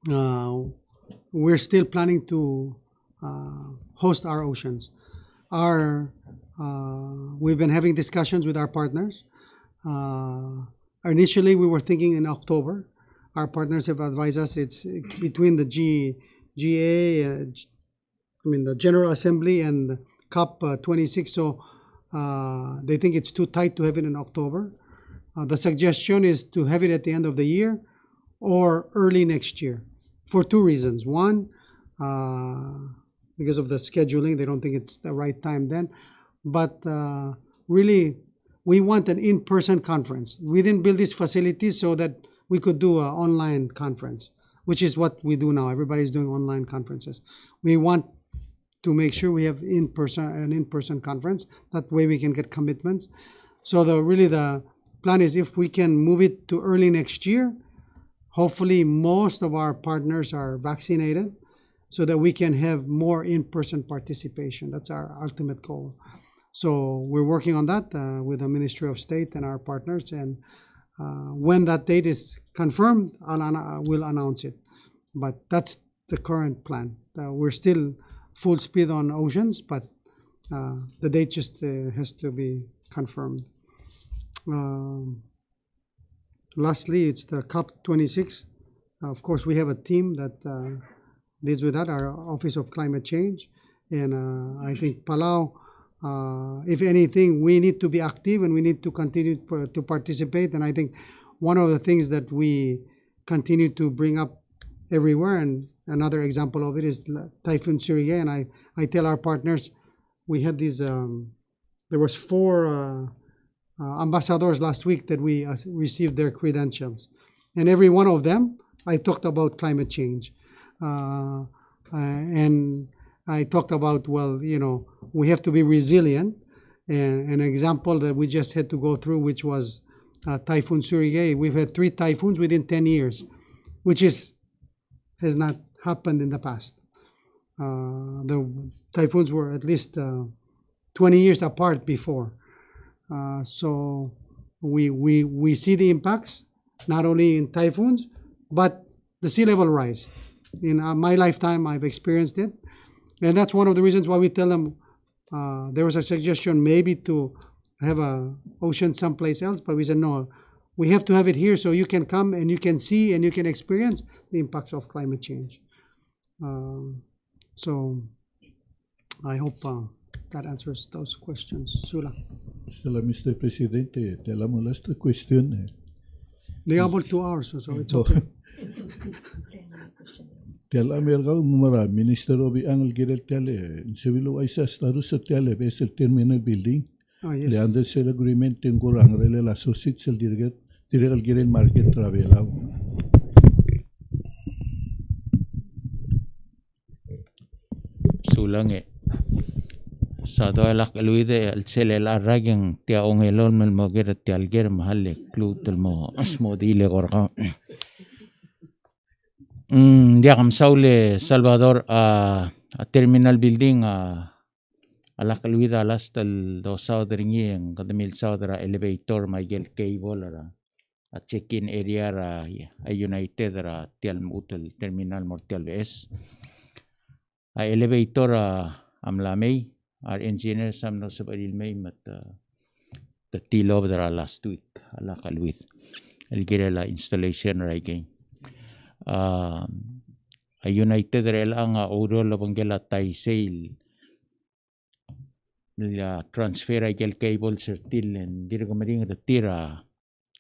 we're still planning to host our oceans. We've been having discussions with our partners. Initially, we were thinking in October. Our partners have advised us it's between the the General Assembly and COP26. So they think it's too tight to have it in October. The suggestion is to have it at the end of the year or early next year for 2 reasons. One, because of the scheduling, they don't think it's the right time then. But really, we want an in-person conference. We didn't build these facilities so that we could do an online conference, which is what we do now. Everybody's doing online conferences. We want to make sure we have an in-person conference. That way we can get commitments. So the plan is if we can move it to early next year, hopefully most of our partners are vaccinated so that we can have more in-person participation. That's our ultimate goal. So we're working on that with the Ministry of State and our partners. And when that date is confirmed, we'll announce it. But that's the current plan. We're still full speed on oceans, but the date just has to be confirmed. Lastly, it's the COP26. Of course, we have a team that deals with that, our Office of Climate Change. And I think Palau, if anything, we need to be active and we need to continue to participate. And I think one of the things that we continue to bring up everywhere, and another example of it is Typhoon Surigay. And I tell our partners, we had these, there was 4 ambassadors last week that we received their credentials. And every one of them, I talked about climate change. And I talked about, well, you know, we have to be resilient. And an example that we just had to go through, which was Typhoon Surigay. We've had 3 typhoons within 10 years, which has not happened in the past. The typhoons were at least 20 years apart before. So we see the impacts, not only in typhoons, but the sea level rise. In my lifetime, I've experienced it. And that's one of the reasons why we tell them there was a suggestion maybe to have a ocean someplace else, but we said, no, we have to have it here so you can come and you can see and you can experience the impacts of climate change. So I hope that answers those questions. Sula. Mr. Presidente, te la molesta cuestión. They are about 2 hours, so it's okay. Tela merga umara Minister Obi Angel Girel Tele, Sevilo Aisa Starusa Tele, Vessel Terminal Building. Yes. Le under sale agreement en Gorang Rele la Societe el Direct Girel Market Travelao. Sulang sa dola kaluide al sele la ragen tia ongelon mel mogera tia alger mahalle klutel mo asmo dile gorga dia kam saule Salvador a terminal building a la kaluida last el do saudringi en kadamil saudra elevator maigel cable a check-in area ra a United ra tial mutel terminal mortial es a elevator amlamei our engineers some no sabaril may mat the till over there last week ala kalwith el girela installation ra again a United rel ang oro labangela tai sail la transfer agel cable sertil en dirgo maring retira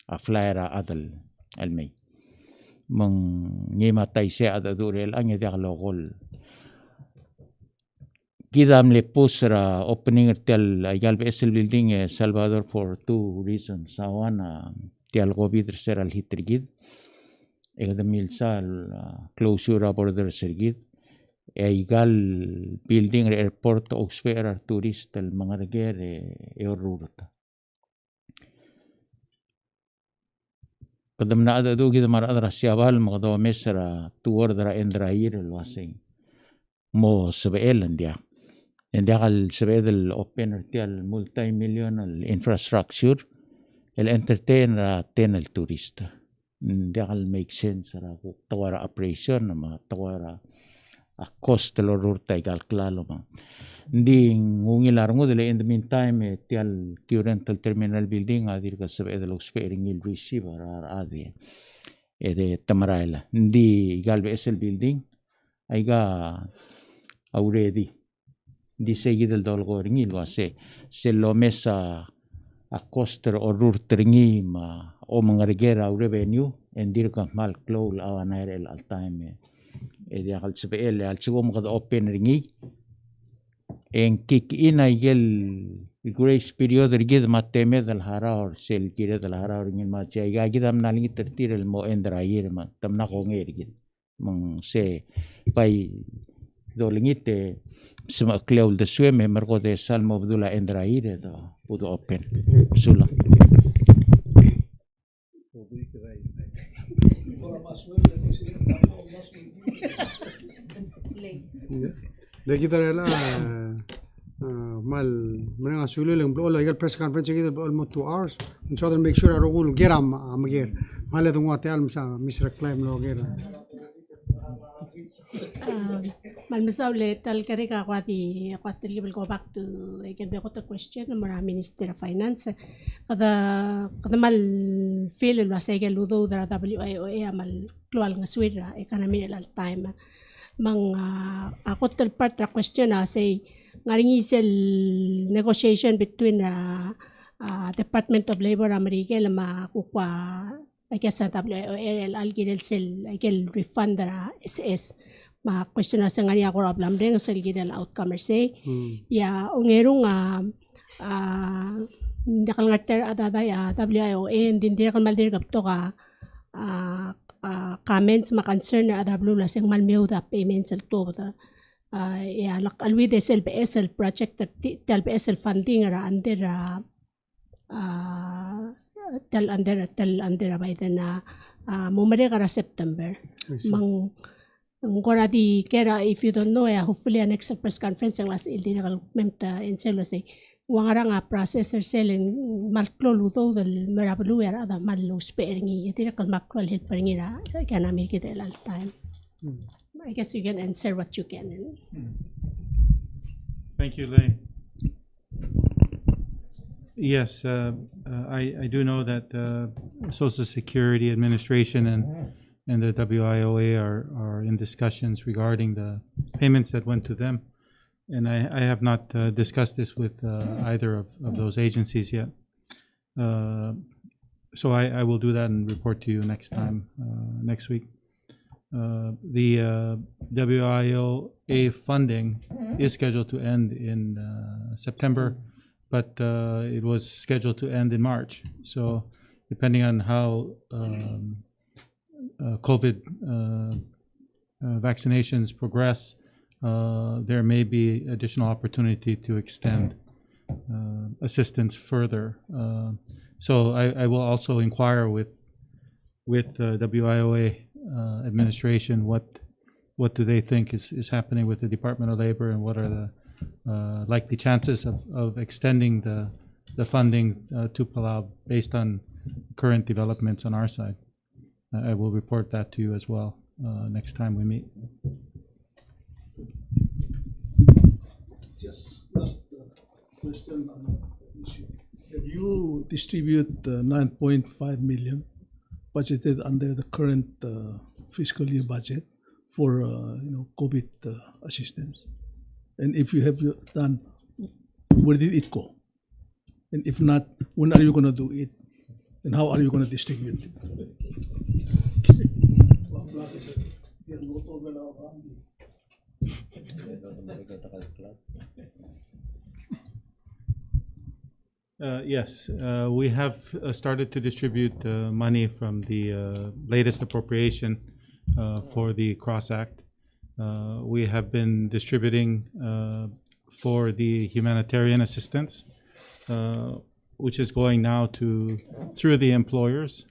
a flyer adal almay mang ngema tai se adadurel ang yadalogol Kidam le pusra opening tel ayal vessel building Salvador for 2 reasons. Sawana tel govidr ser al hitrigid. Egadamil sal closure border sergid. Aygal building airport oxfera tourist el mangarger eururta. Kadam na ada do gid mar adra siabal magdo mesra tuordra endrair el wasing. Mo sebel dia. En dagal sebed el opener tial multi-million el infrastructure el entertain ra ten el turista. Dagal make sense ra tawara operation ma tawara a cost el rurta igal klalo ma. Ndi ngungilar ngudele in the meantime tial current el terminal building adir ka sebed el ospering il receiver ar adi. Ede tamaraila. Ndi igal vessel building aiga already di seguir el dolgo ringi lo hace se lo mesa a coster o rurt ringi ma o mangargera o revenue en dirka mal clowl awanair el al time e dia al cbl al cgo mo open ringi en kick in el grace period rigid mateme del harar sel kire del harar ringi ma chaiga gidam nalingi tertir el mo endrair ma tamna ko ngir gid mang se pai do lingite sima cleol de sueme mergo de salmo vdula endraire do pudo open sula. De kita rela mal menang asuli lang blo like press conference kita almost 2 hours. And so make sure arugul geram amagir. Mala dung wate alm sa Mr. Claim lo gera. Malmasaule tal kari ka kwati will go back to again be the question mara Minister of Finance kada mal feel lo sa igel ludo da WIOA mal klual nga swira economy al time mang akot tal part ra question say ngaring isel negotiation between Department of Labor America lama kukwa I guess WIOA algidel sel igel refund ra SS ma question na sa ngani ako problem rin sa gidal outcome say ya ungerong dakal ngater adada ya WIOA din dire kan maldir kapto ka comments ma concern na adablo la sing malmeu da payments al to ya lak alwi de SL project tel PSL funding ra under tel under by then mumare kara September mang ngora di kera if you don't know hopefully next press conference ang last illegal memta in selo say wangara nga processor selling malklo luto del marablu era da mallo sparingi itira kal makwal help paringi ra kana make it all time. I guess you can answer what you can. Thank you, Lei. Yes, I do know that Social Security Administration and the WIOA are in discussions regarding the payments that went to them. And I have not discussed this with either of those agencies yet. So I will do that and report to you next time, next week. The WIOA funding is scheduled to end in September, but it was scheduled to end in March. So depending on how COVID vaccinations progress, there may be additional opportunity to extend assistance further. So I will also inquire with WIOA administration what do they think is happening with the Department of Labor, and what are the likely chances of extending the funding to Palau based on current developments on our side. I will report that to you as well next time we meet. Just last question on that issue. If you distribute 9.5 million budgeted under the current fiscal year budget for COVID assistance, and if you have done, where did it go? And if not, when are you going to do it? And how are you going to distribute it? Yes, we have started to distribute money from the latest appropriation for the CROSS Act. We have been distributing for the humanitarian assistance, which is going now through the employers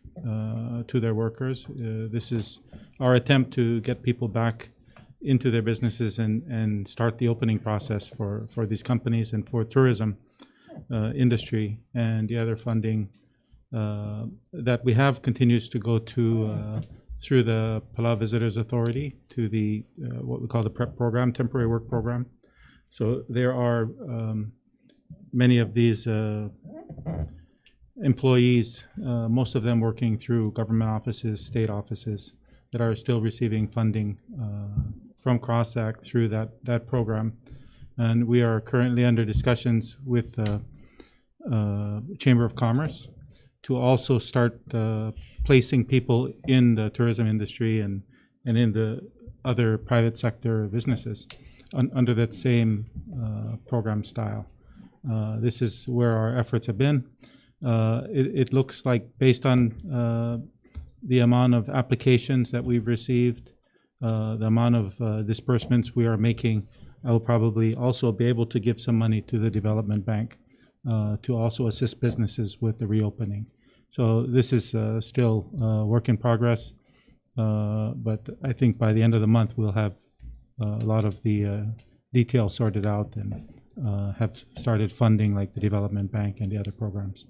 to their workers. This is our attempt to get people back into their businesses and start the opening process for these companies and for tourism industry. And the other funding that we have continues to go through the Palau Visitors Authority to the what we call the PREP program, temporary work program. So there are many of these employees, most of them working through government offices, state offices, that are still receiving funding from CROSS Act through that program. And we are currently under discussions with the Chamber of Commerce to also start placing people in the tourism industry and in the other private sector businesses under that same program style. This is where our efforts have been. It looks like, based on the amount of applications that we've received, the amount of disbursements we are making, I will probably also be able to give some money to the development bank to also assist businesses with the reopening. So this is still work in progress, but I think by the end of the month we'll have a lot of the details sorted out and have started funding like the development bank and the other programs.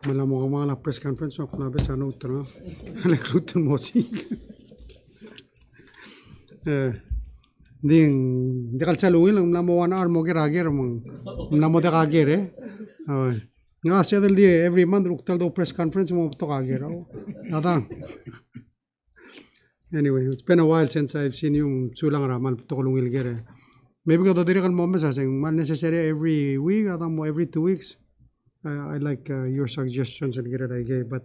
Malam mo mga press conference mo na besa no tra recruit mo si ding de kal salungin lang na mo 1 hour mo girager mo na mo de kagere nga sa del dia every month ruktal do press conference mo to kagere adang. Anyway, it's been a while since I've seen you sulang ramal to kulungil gere. Maybe ka diri kan mo mesa saying mal necessary every week adang mo every 2 weeks. I like your suggestions and get it I gave, but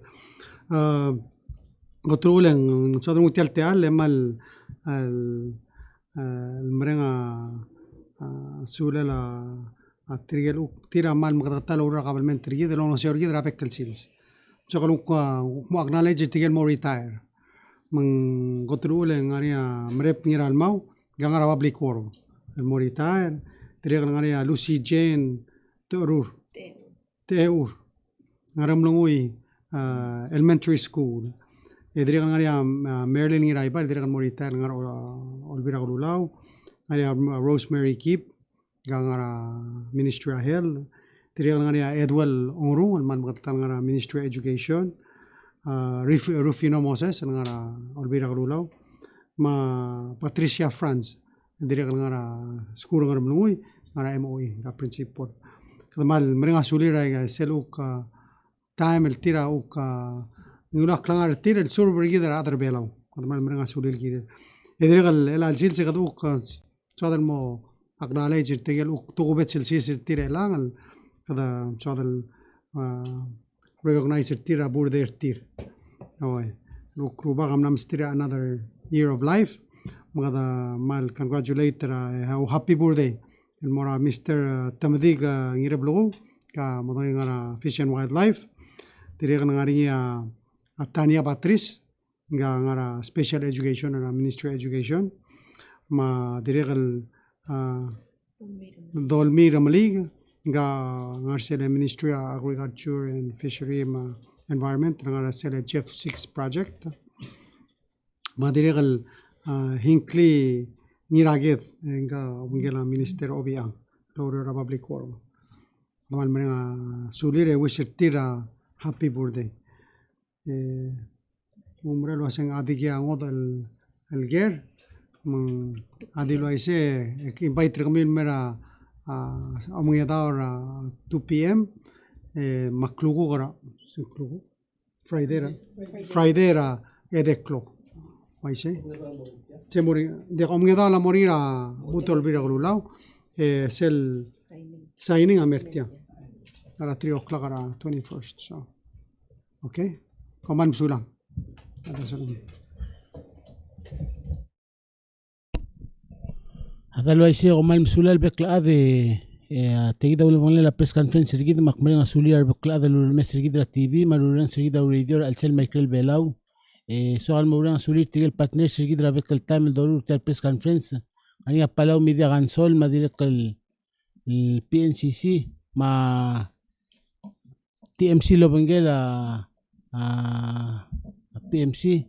go through lang sa dong tial tial lemal al merenga sula la trigel tira mal magtatalo ra kabalmen trigel de lo seor gidra pekkel sils so kalung ko mo acknowledge tigel mo retire mang go through lang aria merep ngiral mau gangara public war mo retire tira ngaria Lucy Jane Torur Teur ngaram lungoy elementary school edri kan ngaria Marilyn ngirai ba edri kan morita ngar olbira kululaw ngaria Rosemary Keep gangara Ministry of Health edri kan ngaria Edwell Ongru man magatan ngara Ministry of Education Rufino Moses ngara olbira kululaw ma Patricia Franz edri kan ngara school ngaram lungoy ngara MOE ga principal kamal merenga sulira ga seluk time el tira uk nula klangar tira el sur bergida adar belaw kamal merenga sulil gida edregal el alsil se gaduk sadal mo acknowledge tegel uk tugubet sil tira langal kada sadal recognize tira bur der tir oy uk ruba gamnam tira another year of life magada mal congratulate how happy birthday el mora Mr. Tamadiga ngirablugo ka modani ngara Fish and Wildlife dire ngari Tania Patrice nga ngara Special Education and Ministry of Education ma dire Dolmi Ramali nga ngarsele Ministry of Agriculture and Fishery Environment ngara sele Jeff 6 project ma dire Hinckley Niraget nga ungela Minister Obiang Lord Republic War namal mga sulire wish tira happy birthday umre lo aseng adigi angod el ger adilo aise invite kami mera among daor 2 p.m. Maklugo gora Friday ra 8 o'clock aise se mori de omge da la morira butol bira gululaw sel signing amertia ara 3 o'clock ara 21st so okay koman sulang ada sulang هذا لو يصير وما المسؤول بكل هذا تيجي ولا ولا بس كونفرنس جديد مقبلين مسؤولية بكل هذا المسر جديد التي في ما لورين سجيد أو ريديو السل مايكل بيلاو سؤال مورين مسؤولية تيجي البارتنر جديد رافيك التايم الضروري تاع البريس كونفرنس أنا أبلاو ميديا غانسول ما ديرك البي إن سي مع تي إم سي لو بنجيلا بي إم سي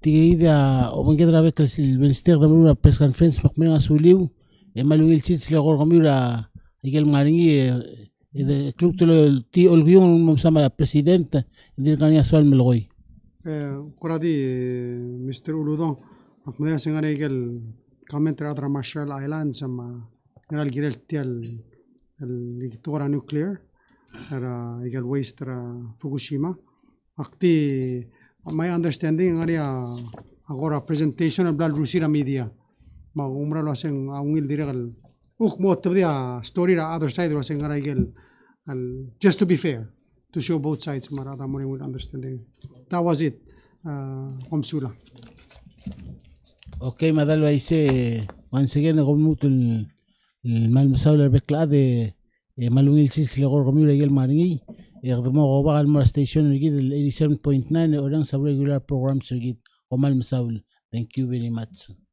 تيجي ومن قدر أبيك بنستخدم البريس كونفرنس مقبلين مسؤوليو إما لو يلتيت لغور غميرة يقال ماريني إذا كلوبت له تي ألغيون مسمى بريسيدنت إذا كان يسأل من الغوي. كرادي مستر أولودون مقبلين سنغاني يقال كامنت رادرا مارشال آيلاند سما يقال جيرل تيال التورا نوكلير يقال ويست فوكوشيما أختي my understanding area agora presentation of Russia media ma umra lo aseng aungil diregal mo tabdia story ra other side lo aseng araigel and just to be fair to show both sides marada more with understanding that was it Komsula. Okay, madalo ay once again nagumut المساولة بكلا هذا مالوين السيس اللي غور قميرة يجل مارني يخدموا غوبا على المرا ستيشن يجيد ال 87.9 أوران سب regular programs يجيد ومال مساول. Thank you very much.